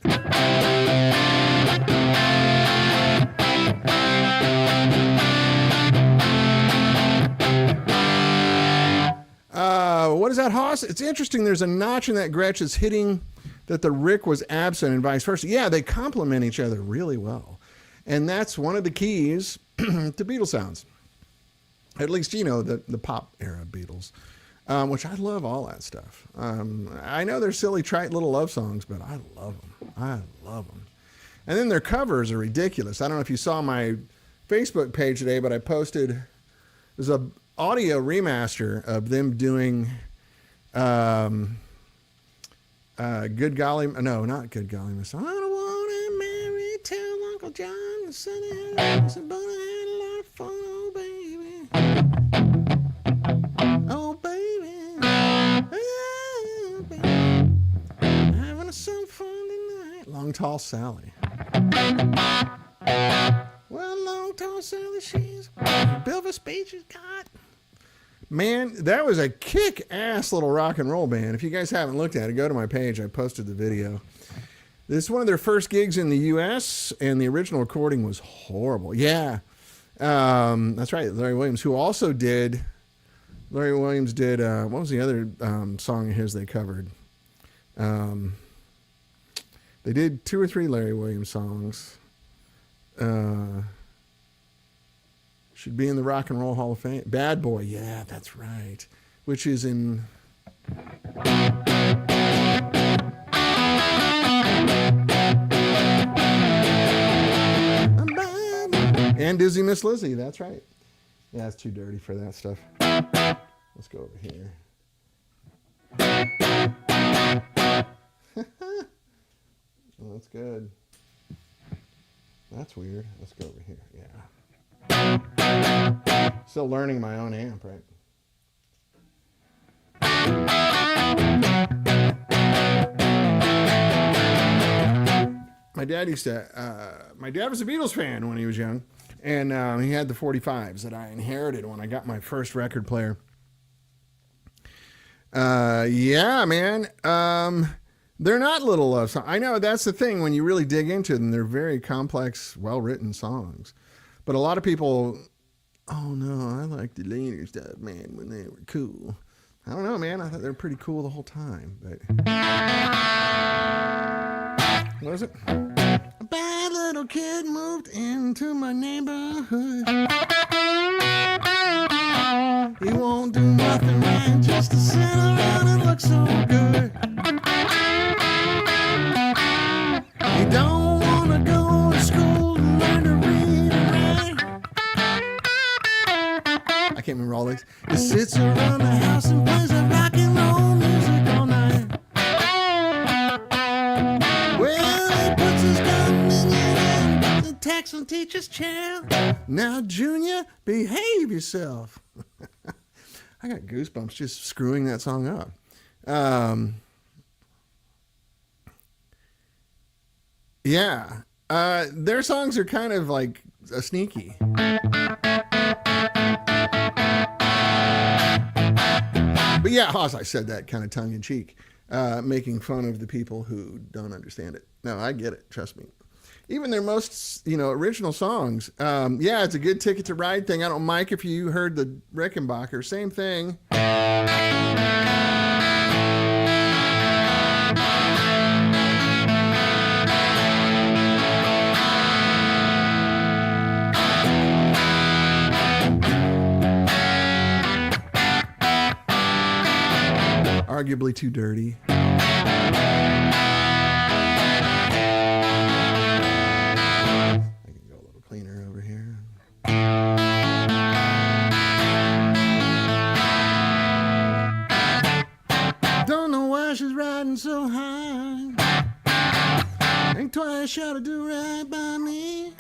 what is that, Haas? It's interesting. There's a notch in that Gretsch is hitting that the Rick was absent and vice versa. Yeah, they complement each other really well, and that's one of the keys to Beatles sounds. At least, you know, the pop era Beatles. Which I love all that stuff. I know they're silly, trite little love songs, but I love them. I love them. And then their covers are ridiculous. I don't know if you saw my Facebook page today, but I posted, there's a audio remaster of them doing Good Golly, no, not Good Golly, Miss. I don't want to marry, tell Uncle John, the son of a but I had a lot of fun, oh baby. Oh baby. Having some fun tonight. Long Tall Sally. Well, Long Tall Sally, she's Bill of speech has got. Man, that was a kick-ass little rock and roll band. If you guys haven't looked at it, go to my page. I posted the video. This is one of their first gigs in the U.S., and the original recording was horrible. Yeah, that's right. Larry Williams, who also did... Larry Williams did, what was the other song of his they covered? They did 2 or 3 Larry Williams songs. Should be in the Rock and Roll Hall of Fame. Bad Boy, yeah, that's right. Which is in... And Dizzy Miss Lizzy, that's right. Yeah, it's too dirty for that stuff. Let's go over here. Oh, that's good. That's weird. Let's go over here. Yeah. Still learning my own amp, right? My dad used to, my dad was a Beatles fan when he was young. And he had the 45s that I inherited when I got my first record player. Yeah, man. They're not little love songs. I know that's the thing when you really dig into them. They're very complex, well-written songs. But a lot of people, oh no, I like the later stuff, man, when they were cool. I don't know, man. I thought they were pretty cool the whole time. But what is it? A bad little kid moved into my neighborhood. He won't do nothing right, just to sit around and look so good. He don't want to go to school and learn to read and write. I can't remember all these. He sits around the house and plays a rock and roll music all night. Well, he puts his gun in the Texan teacher's chair. Now, Junior, behave yourself. I got goosebumps just screwing that song up. Yeah. Their songs are kind of like sneaky. But yeah, Haas, I said that kind of tongue in cheek, making fun of the people who don't understand it. No, I get it. Trust me. Even their most, original songs. Yeah, it's a good Ticket to Ride thing. I don't, Mike, if you heard the Rickenbacker, same thing. Arguably too dirty. Cleaner over here. Don't know why she's riding so high. Think twice, shall to do right by me.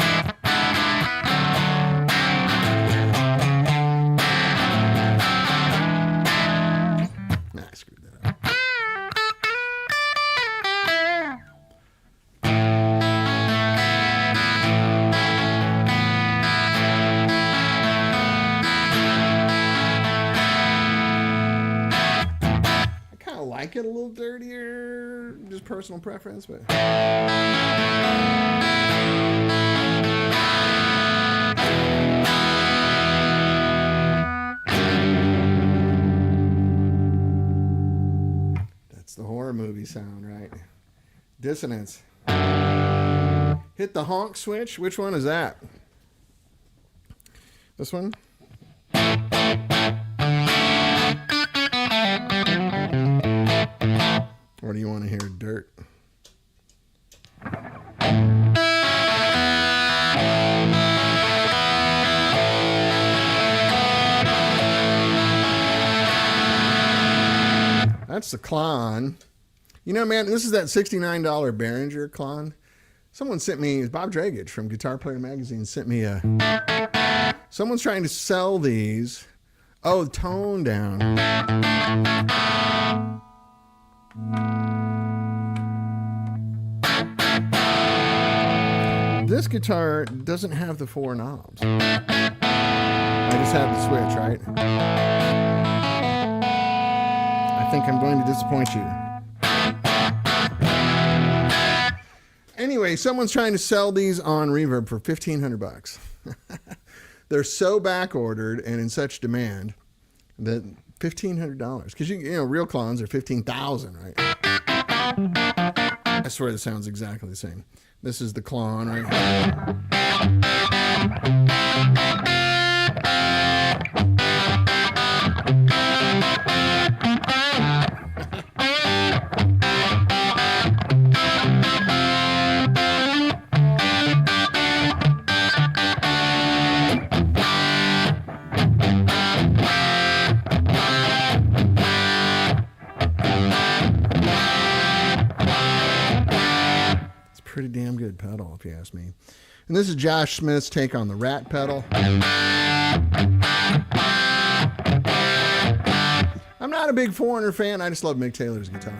Nah, I screwed that up. Like it a little dirtier, just personal preference, but that's the horror movie sound, right? Dissonance. Hit the honk switch. Which one is that? This one? Or do you want to hear dirt? That's the Klon. Man, this is that $69 Behringer Klon. Someone sent me, Bob Dragage from Guitar Player Magazine sent me someone's trying to sell these. Oh, tone down. This guitar doesn't have the 4 knobs. I just have the switch, right? I think I'm going to disappoint you. Anyway, someone's trying to sell these on Reverb for $1,500. They're so back ordered and in such demand that $1,500, because real Klons are $15,000, right? I swear this sounds exactly the same. This is the Klon, right? Pretty damn good pedal, if you ask me. And this is Josh Smith's take on the Rat pedal. I'm not a big Foreigner fan. I just love Mick Taylor's guitar.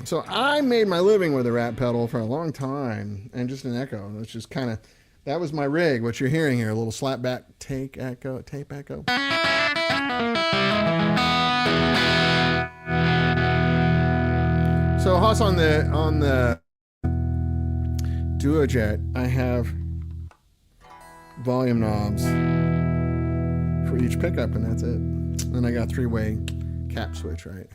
So I made my living with a Rat pedal for a long time, and just an echo. It's just kind of, that was my rig. What you're hearing here, a little slapback tape echo. So Haas, on the Duojet, I have volume knobs for each pickup, and that's it. Then I got 3-way cap switch, right?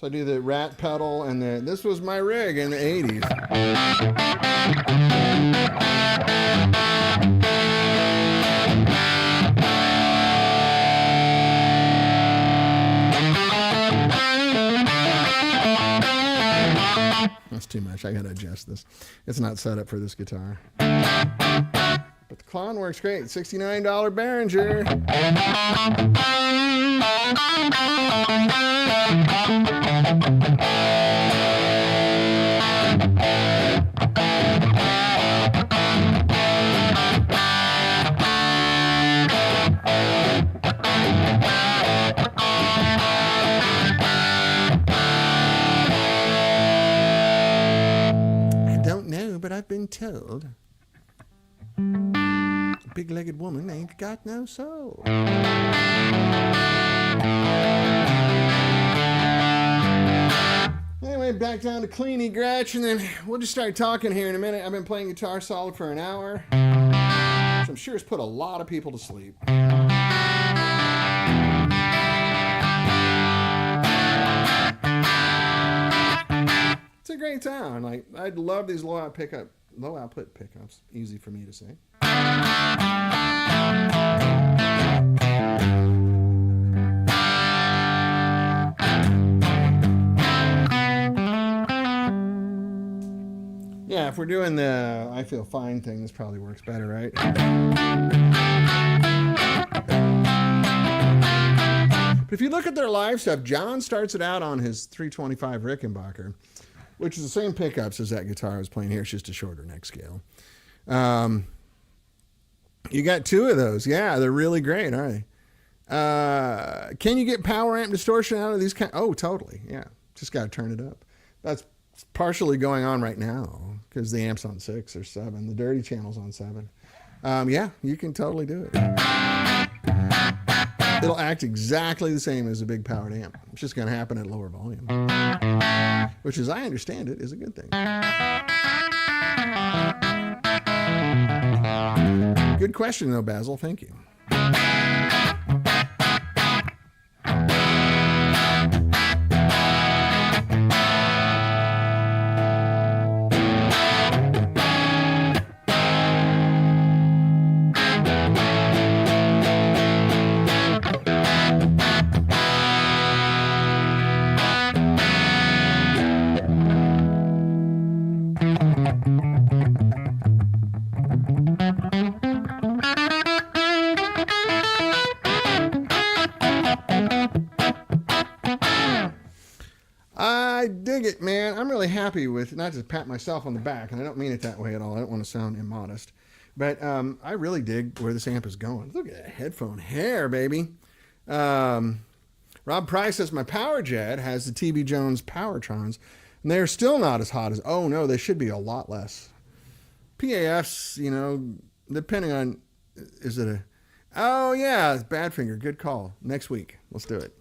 So I do the rat pedal, and this was my rig in the 80s. That's too much. I gotta adjust this. It's not set up for this guitar. But the clone works great. $69 Behringer. I don't know, but I've been told a big-legged woman ain't got no soul. Anyway, back down to Cleany Gretsch, and then we'll just start talking here in a minute. I've been playing guitar solid for an hour, which I'm sure has put a lot of people to sleep. It's a great sound. Like, I love these low output pickups. Easy for me to say. Yeah, if we're doing the I Feel Fine thing, this probably works better, right? But if you look at their live stuff, John starts it out on his 325 Rickenbacker, which is the same pickups as that guitar I was playing here. It's just a shorter neck scale. You got two of those. Yeah, they're really great, aren't they? Can you get power amp distortion out of these kind? Oh, totally. Yeah, just got to turn it up. That's partially going on right now because the amp's on 6 or 7. The dirty channel's on 7. Yeah, you can totally do it. It'll act exactly the same as a big powered amp. It's just going to happen at lower volume, which, as I understand it, is a good thing. Good question, though, Basil. Thank you. I dig it, man. I'm really happy with, not just pat myself on the back, and I don't mean it that way at all. I don't want to sound immodest. But I really dig where this amp is going. Look at that headphone hair, baby. Rob Price says, my Power Jet has the TB Jones Powertrons, and they're still not as hot as, oh no, they should be a lot less. PAFs, you know, depending on, is it a, oh yeah, it's Badfinger. Good call. Next week. Let's do it.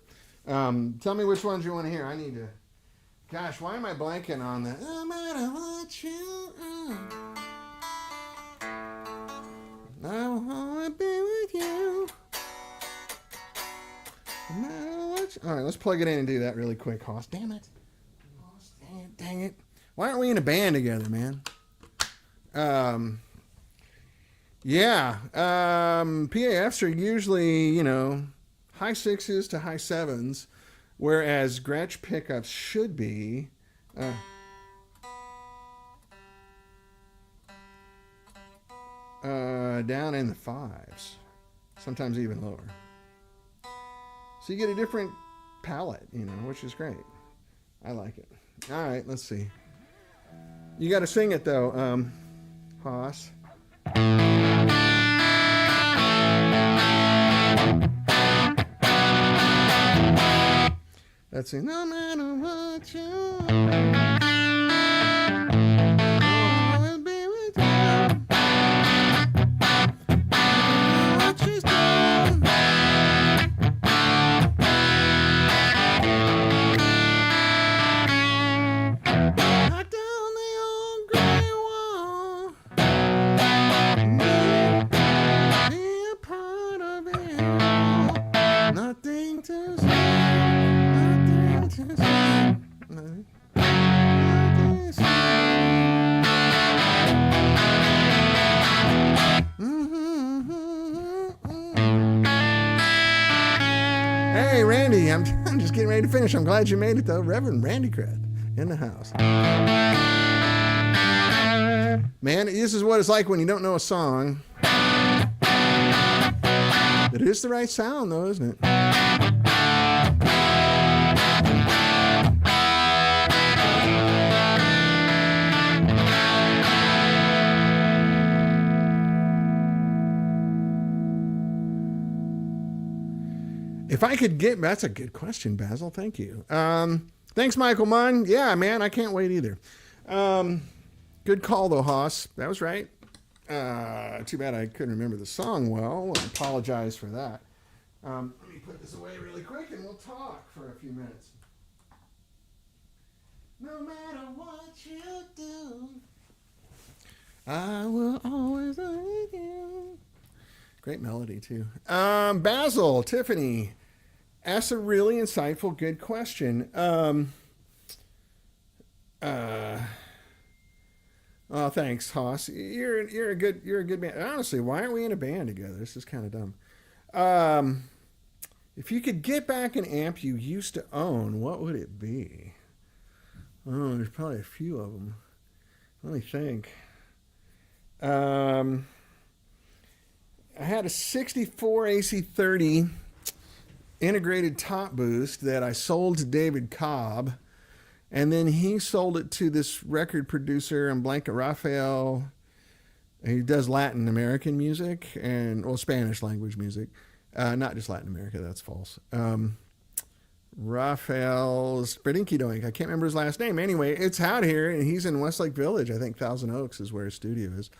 Tell me which ones you want to hear. I need to, gosh, why am I blanking on that? No matter what you I want to be with you. No matter what you, all right, let's plug it in and do that really quick, Hoss. Damn it. Hoss, dang it. Why aren't we in a band together, man? Yeah. PAFs are usually, you know, high 6s to high 7s, whereas Gretsch pickups should be down in the 5s, sometimes even lower. So you get a different palette, you know, which is great. I like it. All right, let's see. You got to sing it though, Hoss. Let's see. No matter what you I will be with you. What she's doing. I down the old gray wall. I'm just getting ready to finish. I'm glad you made it, though. Reverend Randy Cred in the house. Man, this is what it's like when you don't know a song. It is the right sound, though, isn't it? If I could get, that's a good question, Basil. Thank you. Thanks, Michael Munn. Yeah, man, I can't wait either. Good call, though, Haas. That was right. Too bad I couldn't remember the song well. I apologize for that. Let me put this away really quick and we'll talk for a few minutes. No matter what you do, I will always love you. Great melody, too. Basil, Tiffany, asked a really insightful, good question. Oh, thanks, Haas. You're a good man. Honestly, why aren't we in a band together? This is kind of dumb. If you could get back an amp you used to own, what would it be? Oh, there's probably a few of them. Let me think. I had a 64 AC30 integrated top boost that I sold to David Cobb. And then he sold it to this record producer in Blanca Rafael. He does Latin American music and, well, Spanish language music. Not just Latin America, that's false. Rafael Spredinky-Doink. I can't remember his last name. Anyway, it's out here, and he's in Westlake Village. I think Thousand Oaks is where his studio is.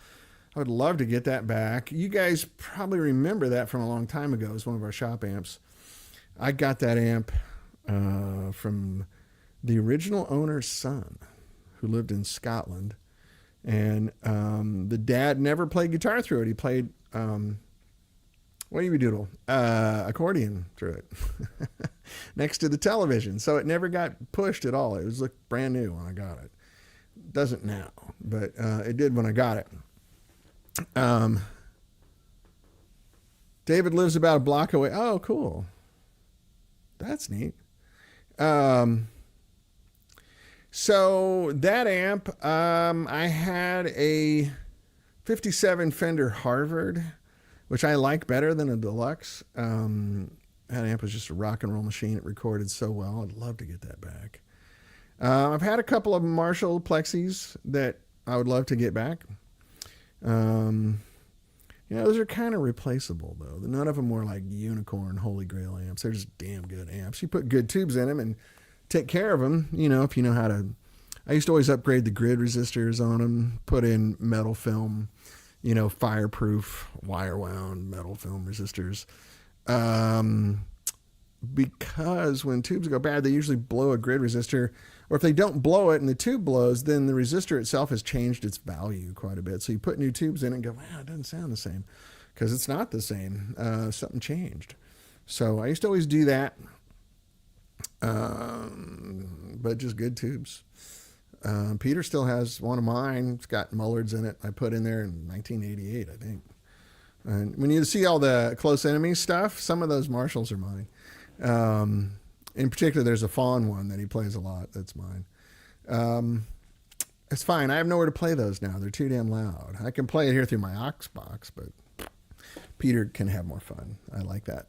I would love to get that back. You guys probably remember that from a long time ago. It was one of our shop amps. I got that amp from the original owner's son, who lived in Scotland. And the dad never played guitar through it. He played, what do you doodle? Accordion through it next to the television. So it never got pushed at all. It was looked brand new when I got it. Doesn't now, but it did when I got it. David lives about a block away. Oh, cool. That's neat. So that amp, I had a 57 Fender Harvard, which I like better than a deluxe. That amp was just a rock and roll machine. It recorded so well. I'd love to get that back. I've had a couple of Marshall Plexis that I would love to get back. Those are kind of replaceable, though. None of them were like unicorn, holy grail amps. They're just damn good amps. You put good tubes in them and take care of them, if you know how to. I used to always upgrade the grid resistors on them, put in metal film, fireproof, wire wound metal film resistors. Because when tubes go bad, they usually blow a grid resistor, or if they don't blow it and the tube blows, then the resistor itself has changed its value quite a bit. So you put new tubes in it and go, wow, it doesn't sound the same, because it's not the same. Something changed. So I used to always do that. But just good tubes. Peter still has one of mine. It's got Mullards in it. I put in there in 1988, I think. And when you see all the Close Enemies stuff, some of those Marshalls are mine. In particular, there's a Fawn one that he plays a lot. That's mine. It's fine. I have nowhere to play those now. They're too damn loud. I can play it here through my aux box, but Peter can have more fun. I like that.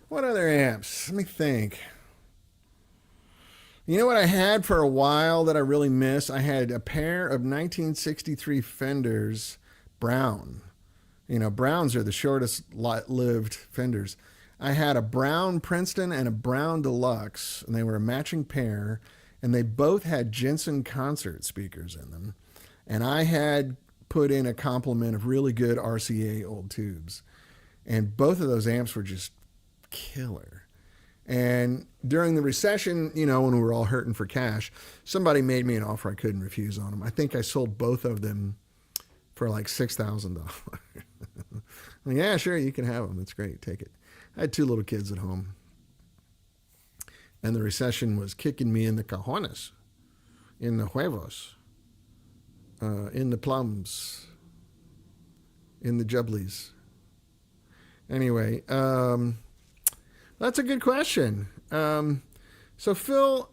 What other amps? Let me think. You know what I had for a while that I really miss? I had a pair of 1963 Fenders, Brown. Browns are the shortest lived Fenders. I had a brown Princeton and a brown Deluxe, and they were a matching pair, and they both had Jensen concert speakers in them. And I had put in a complement of really good RCA old tubes. And both of those amps were just killer. And during the recession, when we were all hurting for cash, somebody made me an offer I couldn't refuse on them. I think I sold both of them for like $6,000. Like, yeah, sure, you can have them. That's great. Take it. I had two little kids at home. And the recession was kicking me in the cajones, in the huevos, in the plums, in the jubblies. Anyway, That's a good question. So Phil,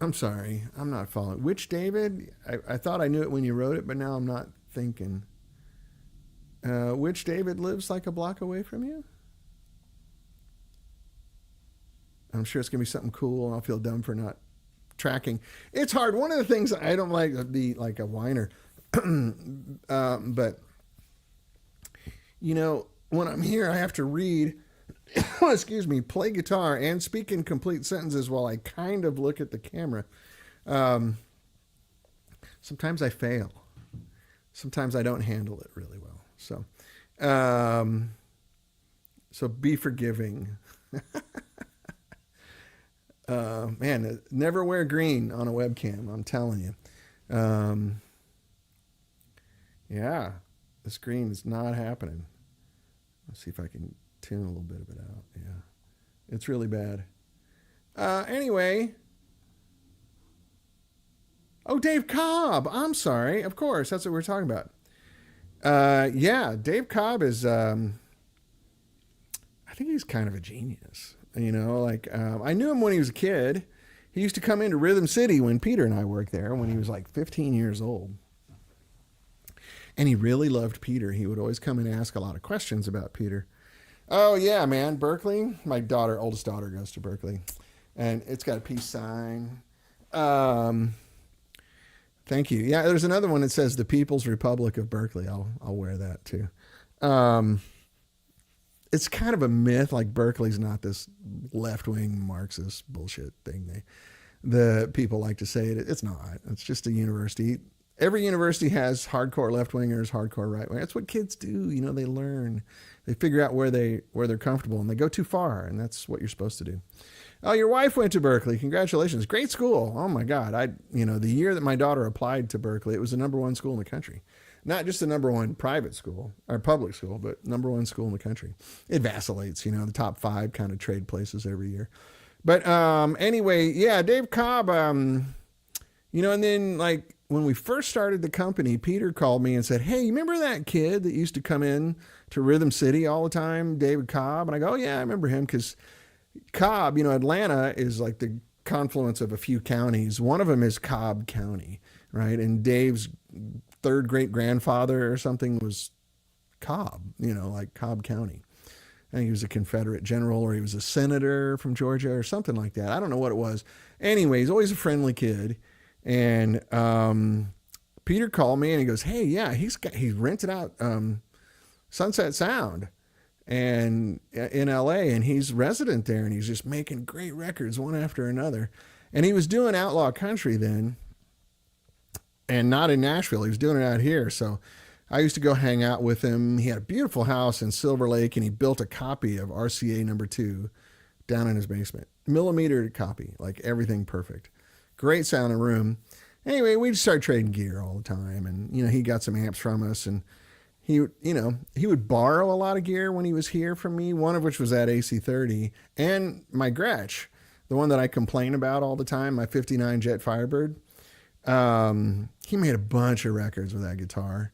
I'm sorry, I'm not following. Which David? I thought I knew it when you wrote it, but now I'm not thinking. Which David lives like a block away from you? I'm sure it's gonna be something cool, and I'll feel dumb for not tracking. It's hard. One of the things I don't like to be like a whiner, but you know, when I'm here, I have to read. Excuse me, play guitar and speak in complete sentences while I kind of look at the camera. Sometimes I fail. Sometimes I don't handle it really well. So be forgiving. Man, never wear green on a webcam. I'm telling you. Yeah, this green is not happening. Let's see if I can tune a little bit of it out. Yeah, it's really bad. Anyway. Oh, Dave Cobb. I'm sorry. Of course, that's what we're talking about. Yeah, Dave Cobb is, I think he's kind of a genius. You know, like, I knew him when he was a kid. He used to come into Rhythm City when Peter and I worked there when he was like 15 years old. And he really loved Peter. He would always come and ask a lot of questions about Peter. Oh, yeah, man. Berkeley. My oldest daughter goes to Berkeley. And it's got a peace sign. Thank you. Yeah, there's another one that says the People's Republic of Berkeley. I'll wear that too. It's kind of a myth. Like Berkeley's not this left-wing Marxist bullshit thing. The people like to say it. It's not. It's just a university. Every university has hardcore left-wingers, hardcore right-wingers. That's what kids do. You know, they learn. They figure out where they're comfortable, and they go too far, and that's what you're supposed to do. Oh, your wife went to Berkeley. Congratulations. Great school. Oh my God. The year that my daughter applied to Berkeley, it was the number one school in the country. Not just the number one private school or public school, but number one school in the country. It vacillates, the top 5 kind of trade places every year. But anyway, yeah, Dave Cobb, and then like when we first started the company, Peter called me and said, hey, you remember that kid that used to come in to Rhythm City all the time, David Cobb? And I go, oh yeah, I remember him because Cobb, Atlanta is like the confluence of a few counties. One of them is Cobb County, right? And Dave's third great grandfather or something was Cobb, like Cobb County. I think he was a Confederate general or he was a senator from Georgia or something like that. I don't know what it was. Anyway, he's always a friendly kid. And Peter called me and he goes, hey, yeah, he's rented out Sunset Sound and in LA, and he's resident there, and he's just making great records one after another. And he was doing outlaw country then, and not in Nashville. He was doing it out here. So I used to go hang out with him. He had a beautiful house in Silver Lake, and he built a copy of RCA number 2 down in his basement. Millimeter copy, like everything perfect. Great sounding room. Anyway, we just started trading gear all the time, and he got some amps from us, and he would borrow a lot of gear when he was here from me, one of which was that AC30 and my Gretsch, the one that I complain about all the time, my 59 Jet Firebird. He made a bunch of records with that guitar,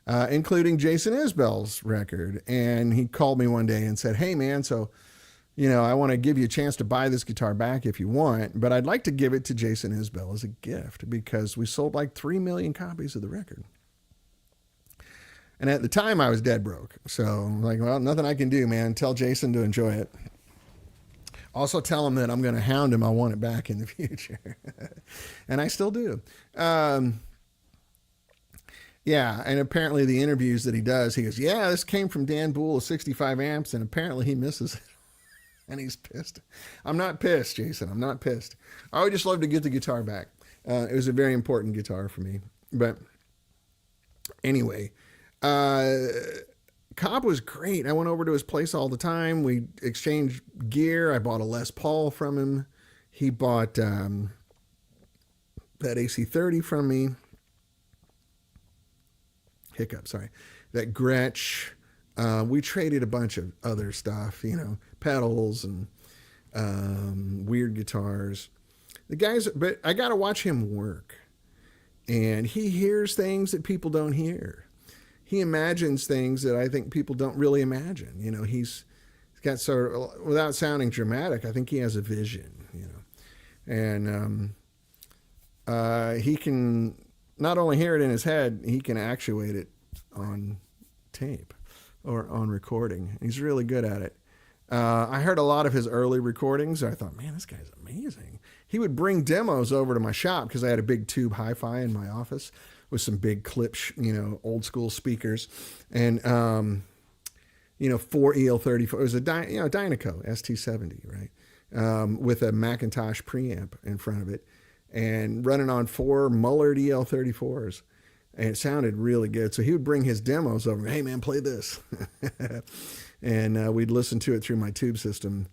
including Jason Isbell's record. And he called me one day and said, hey man, so, I want to give you a chance to buy this guitar back if you want, but I'd like to give it to Jason Isbell as a gift because we sold like 3 million copies of the record. And at the time I was dead broke. So I'm like, well, nothing I can do, man. Tell Jason to enjoy it. Also tell him that I'm going to hound him. I want it back in the future. And I still do. Yeah. And apparently the interviews that he does, he goes, yeah, this came from Dan Boole of 65 amps. And apparently he misses it. And he's pissed. I'm not pissed, Jason. I'm not pissed. I would just love to get the guitar back. It was a very important guitar for me. But anyway, Cobb was great. I went over to his place all the time. We exchanged gear. I bought a Les Paul from him. He bought that AC30 from me. Sorry. That Gretsch. We traded a bunch of other stuff, pedals and weird guitars. But I got to watch him work. And he hears things that people don't hear. He imagines things that I think people don't really imagine. He's got sort of, without sounding dramatic, I think he has a vision, you know. And he can not only hear it in his head, he can actuate it on tape or on recording. He's really good at it. I heard a lot of his early recordings. I thought, man, this guy's amazing. He would bring demos over to my shop because I had a big tube hi-fi in my office with some big clip, old school speakers, and 4 EL34. It was a Dynaco ST70, right, with a Macintosh preamp in front of it, and running on 4 Mullard EL34s. And it sounded really good. So he would bring his demos over. Hey, man, play this. And we'd listen to it through my tube system.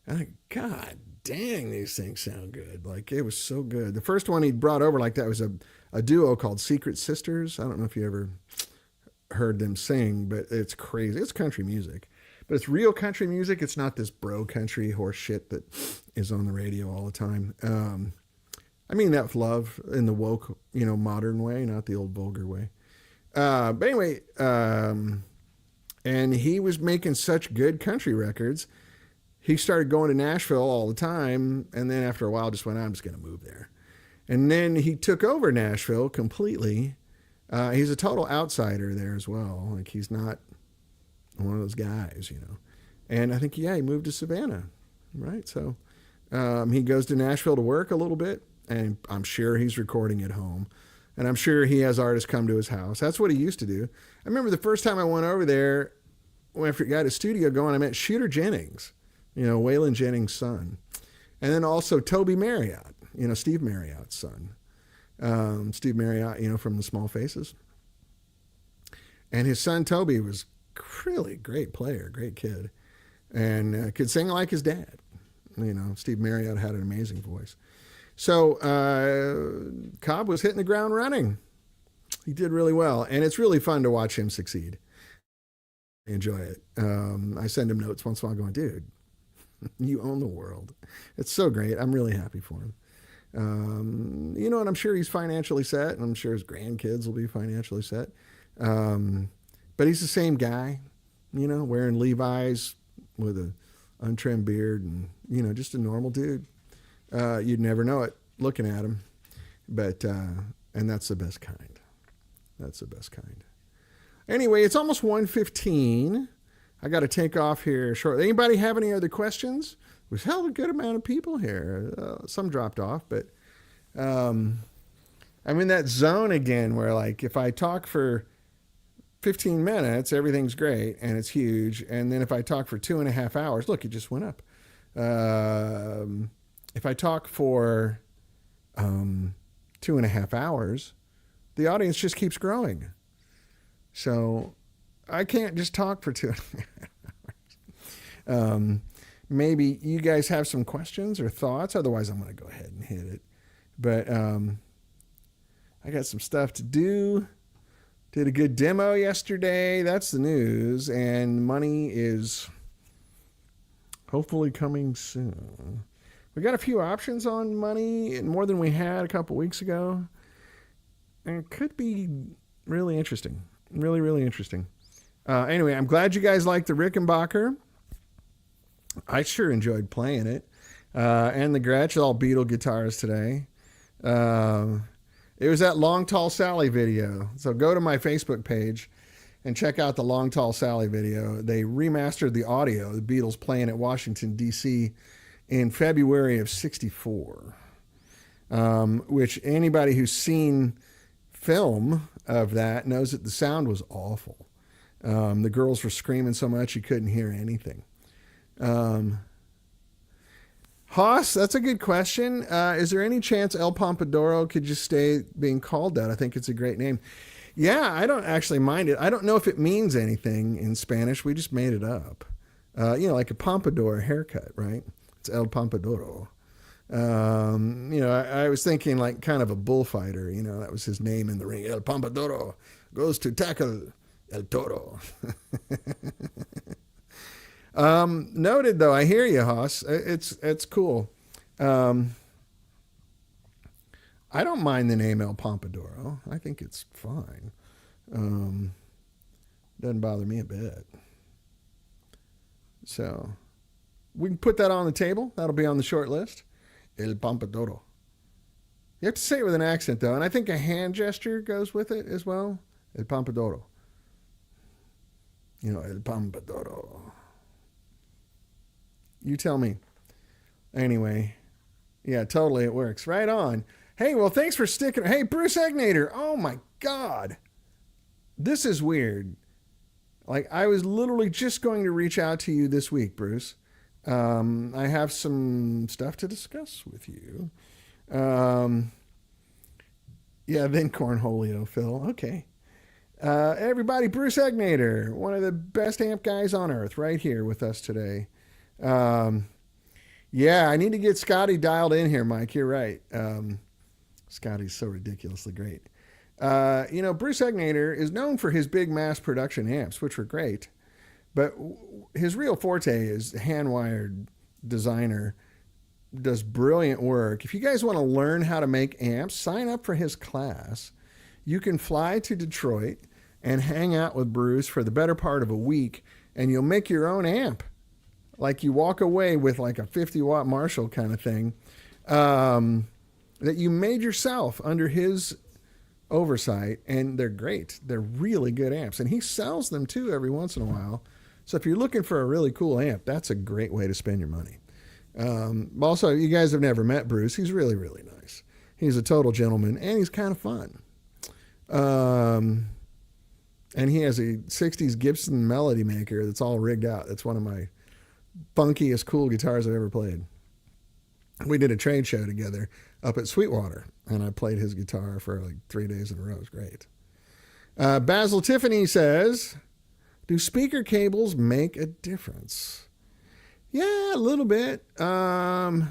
I think, God dang, these things sound good. Like, it was so good. The first one he'd brought over like that was a duo called Secret Sisters. I don't know if you ever heard them sing, but it's crazy. It's country music. But it's real country music. It's not this bro country horse shit that is on the radio all the time. I mean that with love in the woke, modern way, not the old vulgar way. But anyway, and he was making such good country records. He started going to Nashville all the time. And then after a while just went, I'm just going to move there. And then he took over Nashville completely. He's a total outsider there as well. Like, he's not one of those guys, And I think, he moved to Savannah, right? So he goes to Nashville to work a little bit. And I'm sure he's recording at home. And I'm sure he has artists come to his house. That's what he used to do. I remember the first time I went over there, when I got his studio going, I met Shooter Jennings, Waylon Jennings' son. And then also Toby Marriott, Steve Marriott's son. Steve Marriott, from the Small Faces. And his son Toby was really great player, great kid. And could sing like his dad. Steve Marriott had an amazing voice. So Cobb was hitting the ground running. He did really well. And it's really fun to watch him succeed. I enjoy it. I send him notes once in a while going, dude, you own the world. It's so great. I'm really happy for him. And I'm sure he's financially set, and I'm sure his grandkids will be financially set. But he's the same guy, wearing Levi's with a untrimmed beard and, just a normal dude. You'd never know it looking at him, but, and that's the best kind. That's the best kind. Anyway, it's almost 1:15. I got to take off here shortly. Anybody have any other questions? It was hell of a good amount of people here. Some dropped off, but, I'm in that zone again where, like, if I talk for 15 minutes, everything's great and it's huge. And then if I talk for 2.5 hours, look, it just went up. If I talk for 2.5 hours, the audience just keeps growing. So I can't just talk for 2.5 hours. Maybe you guys have some questions or thoughts. Otherwise, I'm going to go ahead and hit it. But I got some stuff to do. Did a good demo yesterday. That's the news. And money is hopefully coming soon. We got a few options on money, more than we had a couple weeks ago. And it could be really interesting. Really, really interesting. Anyway, I'm glad you guys liked the Rickenbacker. I sure enjoyed playing it. And the Gretsch, all Beatle guitars today. It was that Long Tall Sally video. So go to my Facebook page and check out the Long Tall Sally video. They remastered the audio, the Beatles playing at Washington, D.C. in February of '64, which anybody who's seen film of that knows that the sound was awful. The girls were screaming so much you couldn't hear anything. Haas, that's a good question. Is there any chance El Pompadouro could just stay being called that? I think it's a great name. Yeah, I don't actually mind it. I don't know if it means anything in Spanish. We just made it up. Like a pompadour haircut, right? It's El Pompadouro. I was thinking like kind of a bullfighter. That was his name in the ring. El Pompadouro goes to tackle El Toro. Noted though. I hear you, Haas. It's cool. I don't mind the name El Pompadouro. I think it's fine. Doesn't bother me a bit. So we can put that on the table. That'll be on the short list. El Pompadouro. You have to say it with an accent, though, and I think a hand gesture goes with it as well. El Pompadouro. You know, El Pompadouro. You tell me. Anyway, yeah, totally, it works. Right on. Hey, well, thanks for sticking. Hey, Bruce Egnator. Oh, my God. This is weird. Like, I was literally just going to reach out to you this week, Bruce. I have some stuff to discuss with you. Yeah, then Cornholio, Phil. Okay. Everybody, Bruce Egnator, one of the best amp guys on earth, right here with us today. Yeah, I need to get Scotty dialed in here, Mike. You're right. Scotty's so ridiculously great. You know, Bruce Egnator is known for his big mass production amps, which were great. But his real forte is hand-wired designer, does brilliant work. If you guys want to learn how to make amps, sign up for his class. You can fly to Detroit and hang out with Bruce for the better part of a week, and you'll make your own amp. Like you walk away with like a 50-watt Marshall kind of thing that you made yourself under his oversight, and they're great. They're really good amps, and he sells them too every once in a while. So if you're looking for a really cool amp, that's a great way to spend your money. Also, you guys have never met Bruce. He's really, really nice. He's a total gentleman, and he's kind of fun. And he has a 60s Gibson Melody Maker that's all rigged out. That's one of my funkiest, cool guitars I've ever played. We did a trade show together up at Sweetwater, and I played his guitar for like 3 days in a row. It was great. Basil Tiffany says, do speaker cables make a difference? Yeah, a little bit. Yeah,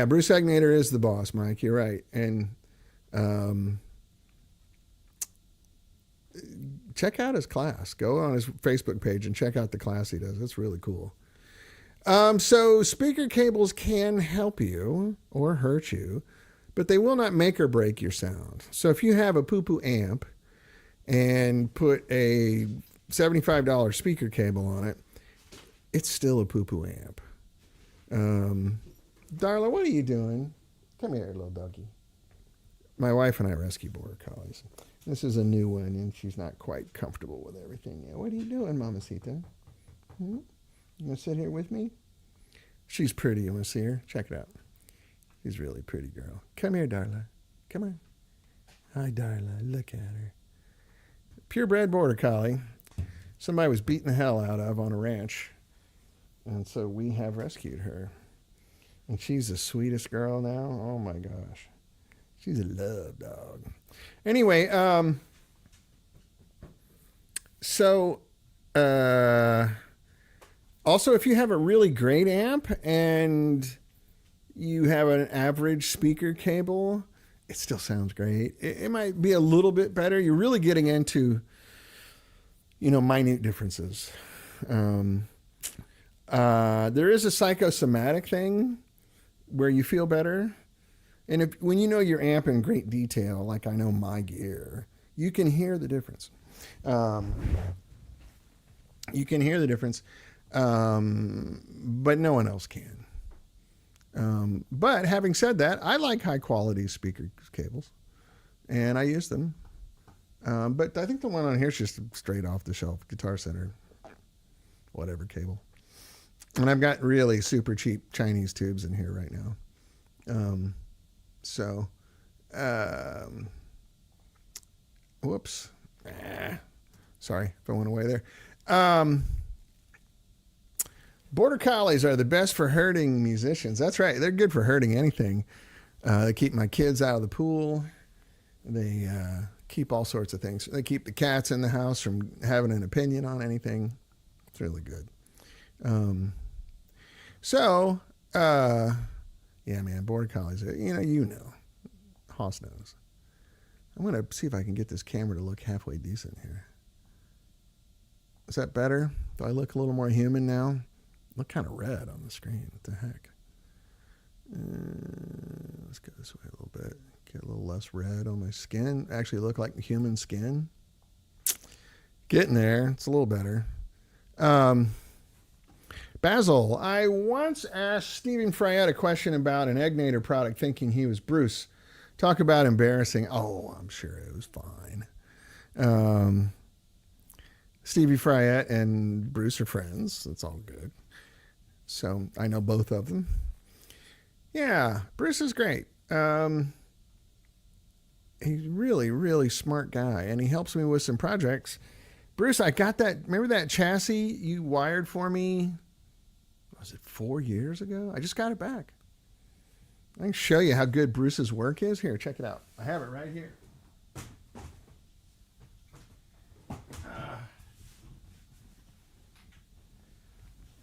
Bruce Egnator is the boss, Mike. You're right. And check out his class. Go on his Facebook page and check out the class he does. It's really cool. So speaker cables can help you or hurt you, but they will not make or break your sound. So if you have a poo-poo amp and put a $75 speaker cable on it, it's still a poo-poo amp. Darla, what are you doing? Come here, little doggy. My wife and I rescue border collies. This is a new one, and she's not quite comfortable with everything yet. What are you doing, Mamacita? You gonna sit here with me? She's pretty. You want to see her? Check it out. She's a really pretty girl. Come here, Darla. Come on. Hi, Darla. Look at her. Purebred border collie. Somebody was beating the hell out of on a ranch, and so we have rescued her. And she's the sweetest girl now. Oh my gosh. She's a love dog. Anyway, also, if you have a really great amp and you have an average speaker cable, it still sounds great. It might be a little bit better. You're really getting into, minute differences. There is a psychosomatic thing where you feel better. And when you know your amp in great detail, like I know my gear, you can hear the difference. But no one else can. But having said that, I like high quality speaker cables, and I use them. But I think the one on here is just a straight off the shelf Guitar Center, whatever cable. And I've got really super cheap Chinese tubes in here right now. Whoops. Sorry if I went away there. Border Collies are the best for herding musicians. That's right. They're good for herding anything. They keep my kids out of the pool. They keep all sorts of things. They keep the cats in the house from having an opinion on anything. It's really good. Yeah, man, Border Collies, you know. Hoss knows. I'm going to see if I can get this camera to look halfway decent here. Is that better? Do I look a little more human now? I look kind of red on the screen. What the heck? Let's go this way a little bit. Get a little less red on my skin. Actually look like human skin. Getting there. It's a little better. Basil, I once asked Stephen Fryette a question about an Egnator product thinking he was Bruce. Talk about embarrassing. Oh, I'm sure it was fine. Stevie Fryette and Bruce are friends. That's all good. So I know both of them. Yeah, Bruce is great. He's really, really smart guy, and he helps me with some projects. Bruce, I got that. Remember that chassis you wired for me? Was it 4 years ago? I just got it back. I can show you how good Bruce's work is. Here, check it out. I have it right here.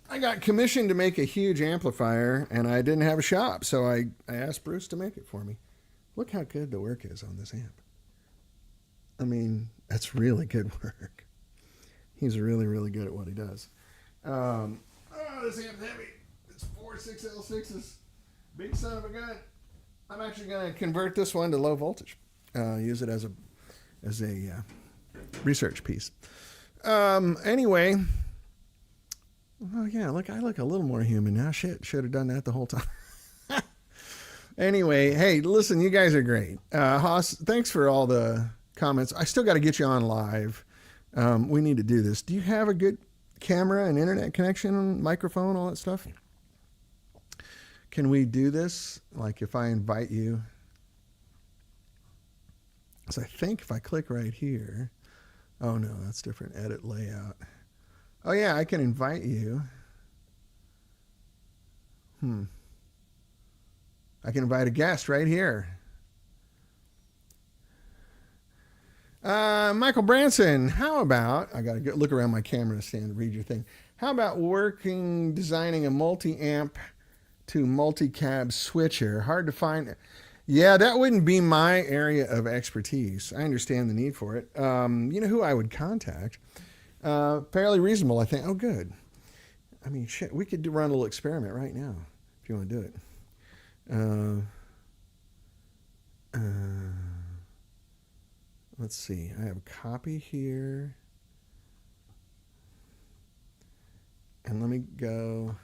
I got commissioned to make a huge amplifier, and I didn't have a shop, so I asked Bruce to make it for me. Look how good the work is on this amp. I mean, that's really good work. He's really, really good at what he does. This amp's heavy. It's 4 6L6s. Big son of a gun. I'm actually going to convert this one to low voltage. Use it as a research piece. Anyway. Oh, yeah, look, I look a little more human now. Shit, should have done that the whole time. Anyway, hey, listen, you guys are great. Haas, thanks for all the comments. I still got to get you on live. We need to do this. Do you have a good camera and internet connection, microphone, all that stuff? Can we do this? Like if I invite you? So I think if I click right here, oh no, that's different. Edit layout. Oh yeah, I can invite you. I can invite a guest right here. Michael Branson, how about, I got to look around my camera stand to read your thing. How about designing a multi-amp to multi-cab switcher? Hard to find. Yeah, that wouldn't be my area of expertise. I understand the need for it. You know who I would contact? Fairly reasonable, I think. Oh, good. I mean, shit, we could run a little experiment right now if you want to do it. Let's see. I have a copy here. And let me go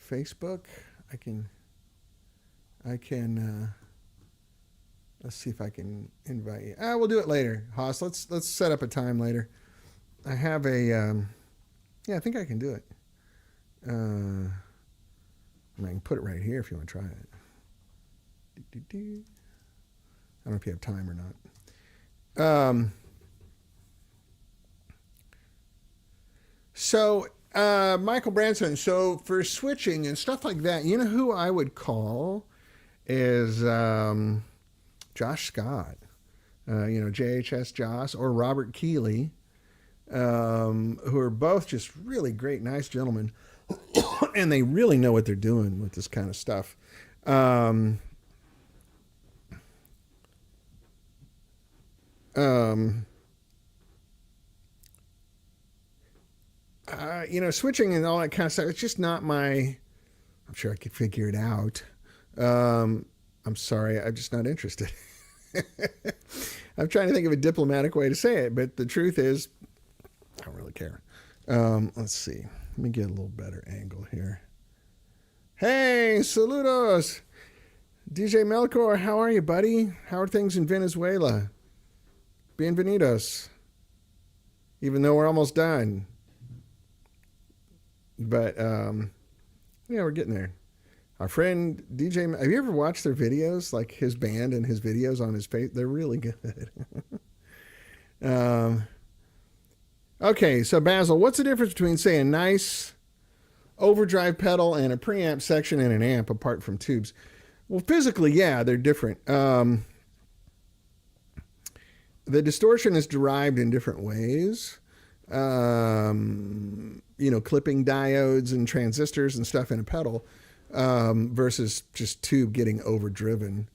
Facebook. I can let's see if I can invite you. We'll do it later, Haas. Let's set up a time later. I have a yeah, I think I can do it. I can put it right here if you want to try it. I don't know if you have time or not. So Michael Branson, so for switching and stuff like that, you know who I would call is Josh Scott, JHS Josh, or Robert Keeley, who are both just really great, nice gentlemen, and they really know what they're doing with this kind of stuff. Switching and all that kind of stuff, it's just not I'm sure I could figure it out. I'm sorry, I'm just not interested. I'm trying to think of a diplomatic way to say it, but the truth is, I don't really care. Let's see. Let me get a little better angle here. Hey, saludos. DJ Melchor, how are you, buddy? How are things in Venezuela? Bienvenidos. Even though we're almost done. But, yeah, we're getting there. Our friend DJ, have you ever watched their videos? Like his band and his videos on his page? They're really good. Okay, so Basil, what's the difference between, say, a nice overdrive pedal and a preamp section and an amp apart from tubes? Well, physically, yeah, they're different. The distortion is derived in different ways. Clipping diodes and transistors and stuff in a pedal versus just tube getting overdriven.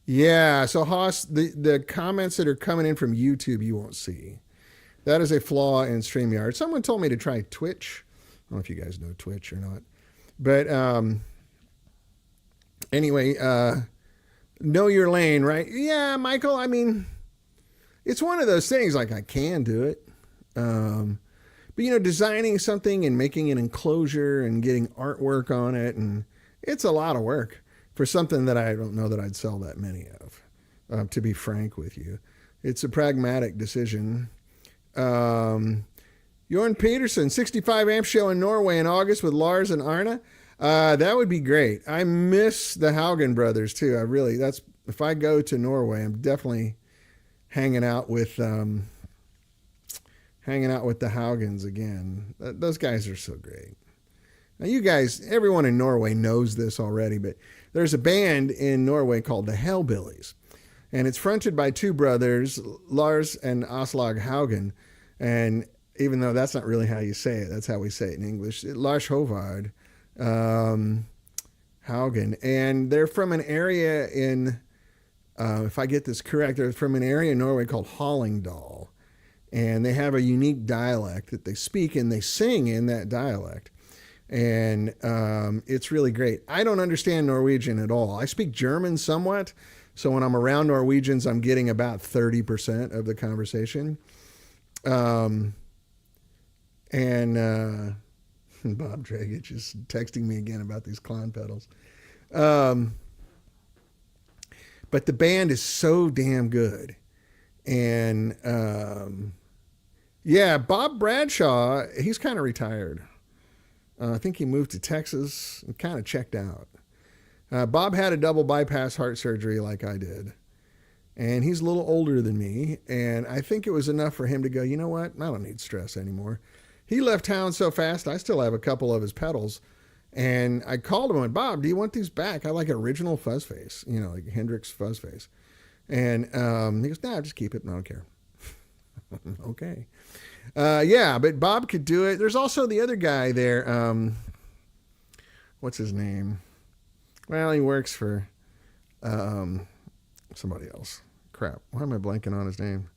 Yeah, so Haas, the comments that are coming in from YouTube you won't see. That is a flaw in StreamYard. Someone told me to try Twitch. I don't know if you guys know Twitch or not. But anyway, know your lane, right? Yeah, Michael, I mean, it's one of those things, like I can do it. But, you know, designing something and making an enclosure and getting artwork on it, and it's a lot of work for something that I don't know that I'd sell that many of, to be frank with you. It's a pragmatic decision. Jorn Peterson, 65 amp show in Norway in August with Lars and Arna. That would be great. I miss the Haugen brothers too. If I go to Norway, I'm definitely hanging out with the Haugens again. Those guys are so great. Now you guys, everyone in Norway knows this already, but there's a band in Norway called the Hellbillies, and it's fronted by two brothers, Lars and Aslak Haugen. And even though that's not really how you say it, that's how we say it in English, Lars Håvard Haugen. And they're from an area in, if I get this correct, they're from an area in Norway called Hallingdal. And they have a unique dialect that they speak, and they sing in that dialect. And it's really great. I don't understand Norwegian at all. I speak German somewhat. So when I'm around Norwegians, I'm getting about 30% of the conversation. And Bob Dragich is texting me again about these clown pedals. But the band is so damn good. And yeah, Bob Bradshaw, he's kind of retired. I think he moved to Texas and kind of checked out. Bob had a double bypass heart surgery like I did. And he's a little older than me. And I think it was enough for him to go, you know what? I don't need stress anymore. He left town so fast, I still have a couple of his pedals. And I called him and went, Bob, do you want these back? I like original fuzz face, you know, like Hendrix fuzz face. And he goes, nah, just keep it. I don't care. Okay. Yeah, but Bob could do it. There's also the other guy there. What's his name? Well, he works for somebody else. Crap. Why am I blanking on his name?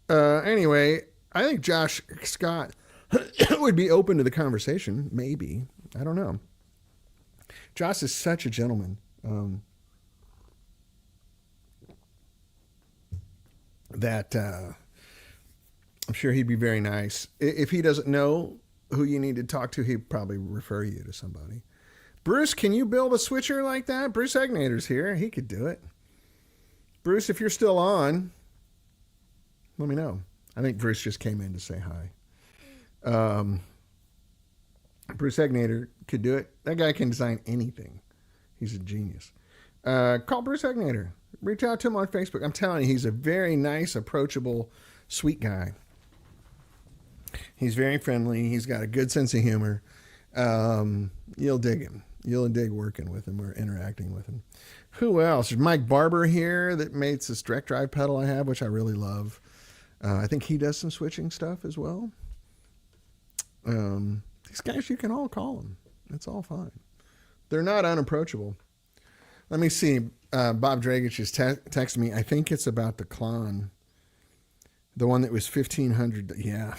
Anyway, I think Josh Scott would be open to the conversation. Maybe. I don't know. Josh is such a gentleman. That I'm sure he'd be very nice. If he doesn't know who you need to talk to, he'd probably refer you to somebody. Bruce, can you build a switcher like that? Bruce Egnator's here. He could do it. Bruce, if you're still on, let me know. I think Bruce just came in to say hi. Bruce Egnator could do it. That guy can design anything. He's a genius. Call Bruce Egnator. Reach out to him on Facebook. I'm telling you, he's a very nice, approachable, sweet guy. He's very friendly. He's got a good sense of humor. You'll dig him. You'll dig working with him or interacting with him. Who else? There's Mike Barber here that makes this direct drive pedal I have, which I really love. I think he does some switching stuff as well. These guys, you can all call them. It's all fine. They're not unapproachable. Let me see. Bob Dragich just texted me. I think it's about the Klon. The one that was $1,500. Yeah.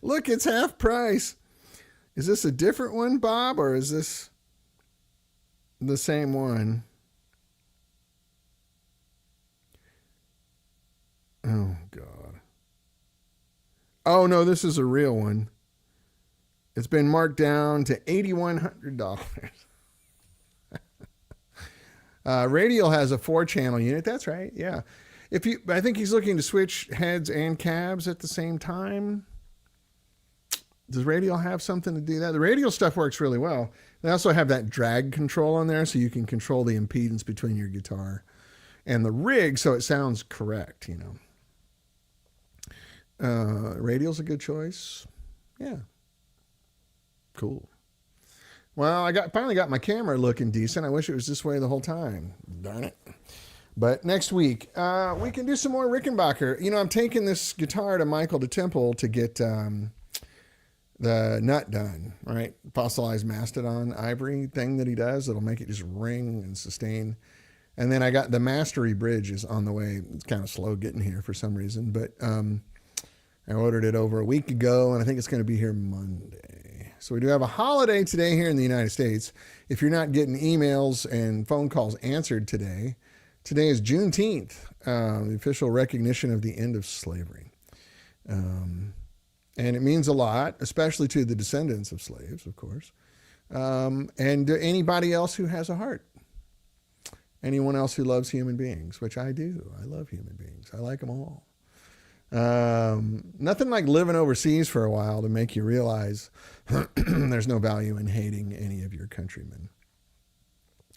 Look, it's half price. Is this a different one, Bob, or is this the same one? Oh, God. Oh, no, this is a real one. It's been marked down to $8,100. Radial has a 4-channel unit. That's right. Yeah. I think he's looking to switch heads and cabs at the same time. Does Radial have something to do that? The Radial stuff works really well. They also have that drag control on there, so you can control the impedance between your guitar and the rig, so it sounds correct, you know. Radial's a good choice. Yeah. Cool. Well, I finally got my camera looking decent. I wish it was this way the whole time. Darn it. But next week, we can do some more Rickenbacker. You know, I'm taking this guitar to Michael DeTemple to get the nut done, right? Fossilized mastodon ivory thing that he does. It'll make it just ring and sustain. And then I got the Mastery bridge is on the way. It's kind of slow getting here for some reason, but I ordered it over a week ago, and I think it's going to be here Monday. So we do have a holiday today here in the United States. If you're not getting emails and phone calls answered today, today is Juneteenth, the official recognition of the end of slavery. And it means a lot, especially to the descendants of slaves, of course, and to anybody else who has a heart. Anyone else who loves human beings, which I do. I love human beings. I like them all. Nothing like living overseas for a while to make you realize there's no value in hating any of your countrymen,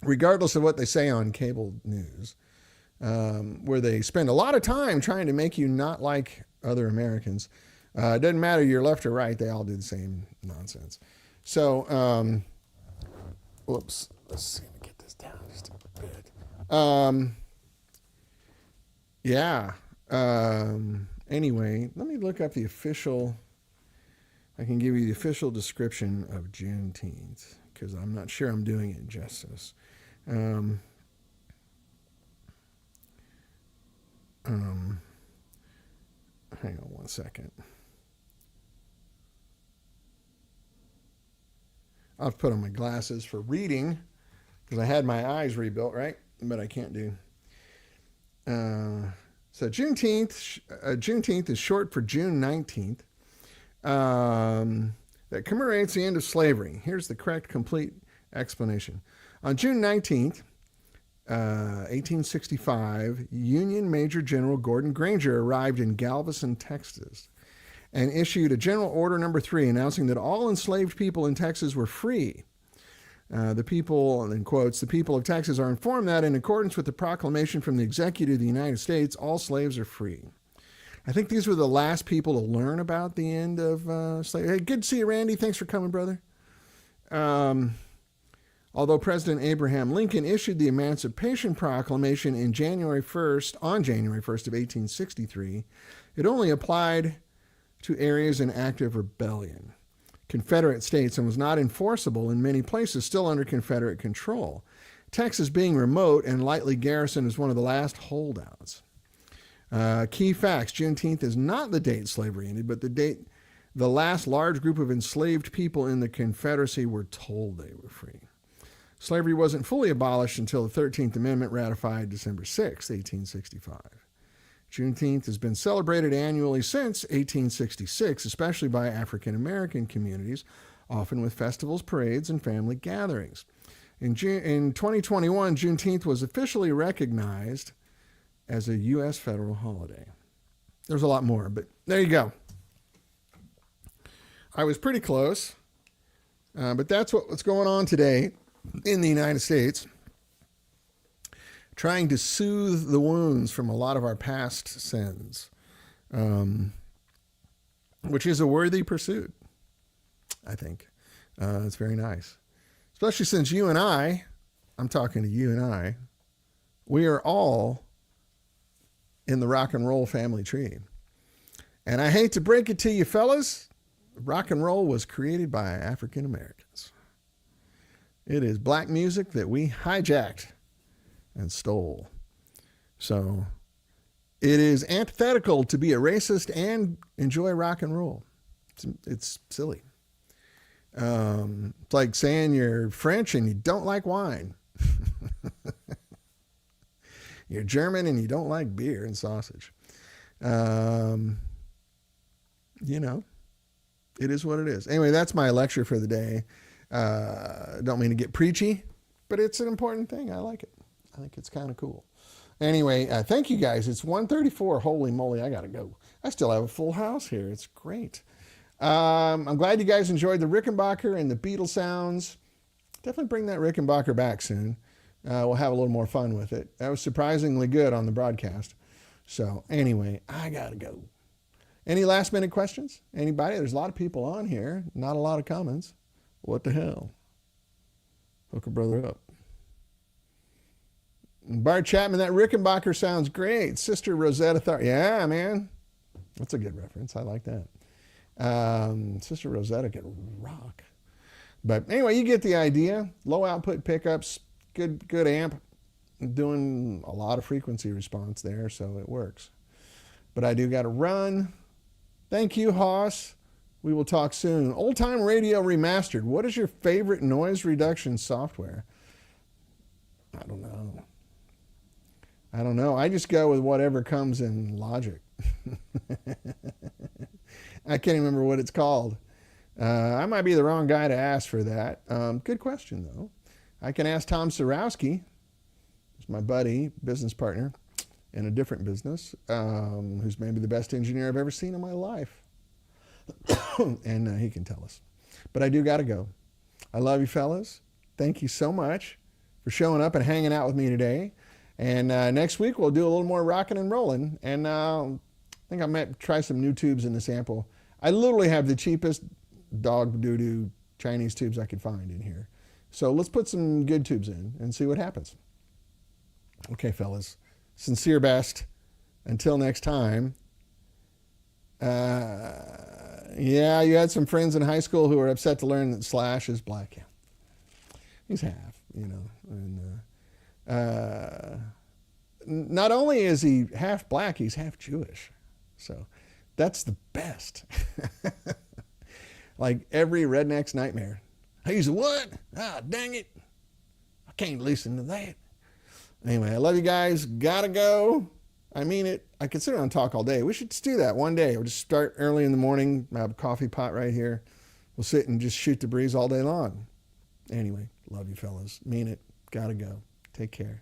regardless of what they say on cable news, where they spend a lot of time trying to make you not like other Americans. It doesn't matter you're left or right. They all do the same nonsense. So, whoops, let's see, let me get this down just a bit. Yeah. Anyway, let me look up the official, I can give you the official description of Juneteenth, because I'm not sure I'm doing it justice. Hang on one second. I'll have to put on my glasses for reading, because I had my eyes rebuilt, right? But I can't do. So Juneteenth is short for June 19th. That commemorates the end of slavery. Here's the correct, complete explanation. On June 19th, 1865, Union Major General Gordon Granger arrived in Galveston, Texas, and issued a General Order Number 3 announcing that all enslaved people in Texas were free. The people, in quotes, the people of Texas are informed that in accordance with the proclamation from the Executive of the United States, all slaves are free. I think these were the last people to learn about the end of slavery. Hey, good to see you, Randy. Thanks for coming, brother. Although President Abraham Lincoln issued the Emancipation Proclamation on January 1st of 1863, it only applied to areas in active rebellion, Confederate states, and was not enforceable in many places still under Confederate control. Texas, being remote and lightly garrisoned, is one of the last holdouts. Key facts: Juneteenth is not the date slavery ended, but the date the last large group of enslaved people in the Confederacy were told they were free. Slavery wasn't fully abolished until the 13th Amendment, ratified December 6, 1865. Juneteenth has been celebrated annually since 1866, especially by African American communities, often with festivals, parades, and family gatherings. In 2021, Juneteenth was officially recognized as a U.S. federal holiday. There's a lot more, but there you go. I was pretty close, but that's what's going on today in the United States, trying to soothe the wounds from a lot of our past sins, which is a worthy pursuit, I think. It's very nice, especially since you and I'm talking to you and I, we are all in the rock and roll family tree. And I hate to break it to you fellas, rock and roll was created by African Americans. It is black music that we hijacked and stole. So it is antithetical to be a racist and enjoy rock and roll. It's silly. It's like saying you're French and you don't like wine. You're German and you don't like beer and sausage. You know, it is what it is. Anyway, that's my lecture for the day. Don't mean to get preachy, but it's an important thing. I like it. I think it's kind of cool. Anyway, thank you guys. It's 1:34. Holy moly, I got to go. I still have a full house here. It's great. I'm glad you guys enjoyed the Rickenbacker and the Beatle sounds. Definitely bring that Rickenbacker back soon. We'll have a little more fun with it. That was surprisingly good on the broadcast. So anyway, I got to go. Any last minute questions? Anybody? There's a lot of people on here. Not a lot of comments. What the hell? Hook a brother up. Bart Chapman, that Rickenbacker sounds great. Sister Rosetta yeah, man. That's a good reference. I like that. Sister Rosetta could rock. But anyway, you get the idea. Low output pickups, good amp. Doing a lot of frequency response there, so it works. But I do got to run. Thank you, Hoss. We will talk soon. Old Time Radio Remastered. What is your favorite noise reduction software? I don't know. I just go with whatever comes in Logic. I can't even remember what it's called. I might be the wrong guy to ask for that. Good question, though. I can ask Tom Sarowski, who's my buddy, business partner in a different business, who's maybe the best engineer I've ever seen in my life. And he can tell us. But I do got to go. I love you, fellas. Thank you so much for showing up and hanging out with me today. And next week, we'll do a little more rocking and rolling. And I think I might try some new tubes in the sample. I literally have the cheapest dog doo-doo Chinese tubes I could find in here. So let's put some good tubes in and see what happens. Okay, fellas. Sincere best. Until next time. Yeah, you had some friends in high school who were upset to learn that Slash is black. Yeah. He's half, you know. And not only is he half black, he's half Jewish. So that's the best. Like every redneck's nightmare. He's a what? Ah, dang it. I can't listen to that. Anyway, I love you guys. Gotta go. I mean it. I could sit around and talk all day. We should just do that one day. We'll just start early in the morning. I have a coffee pot right here. We'll sit and just shoot the breeze all day long. Anyway, love you fellas. Mean it. Gotta go. Take care.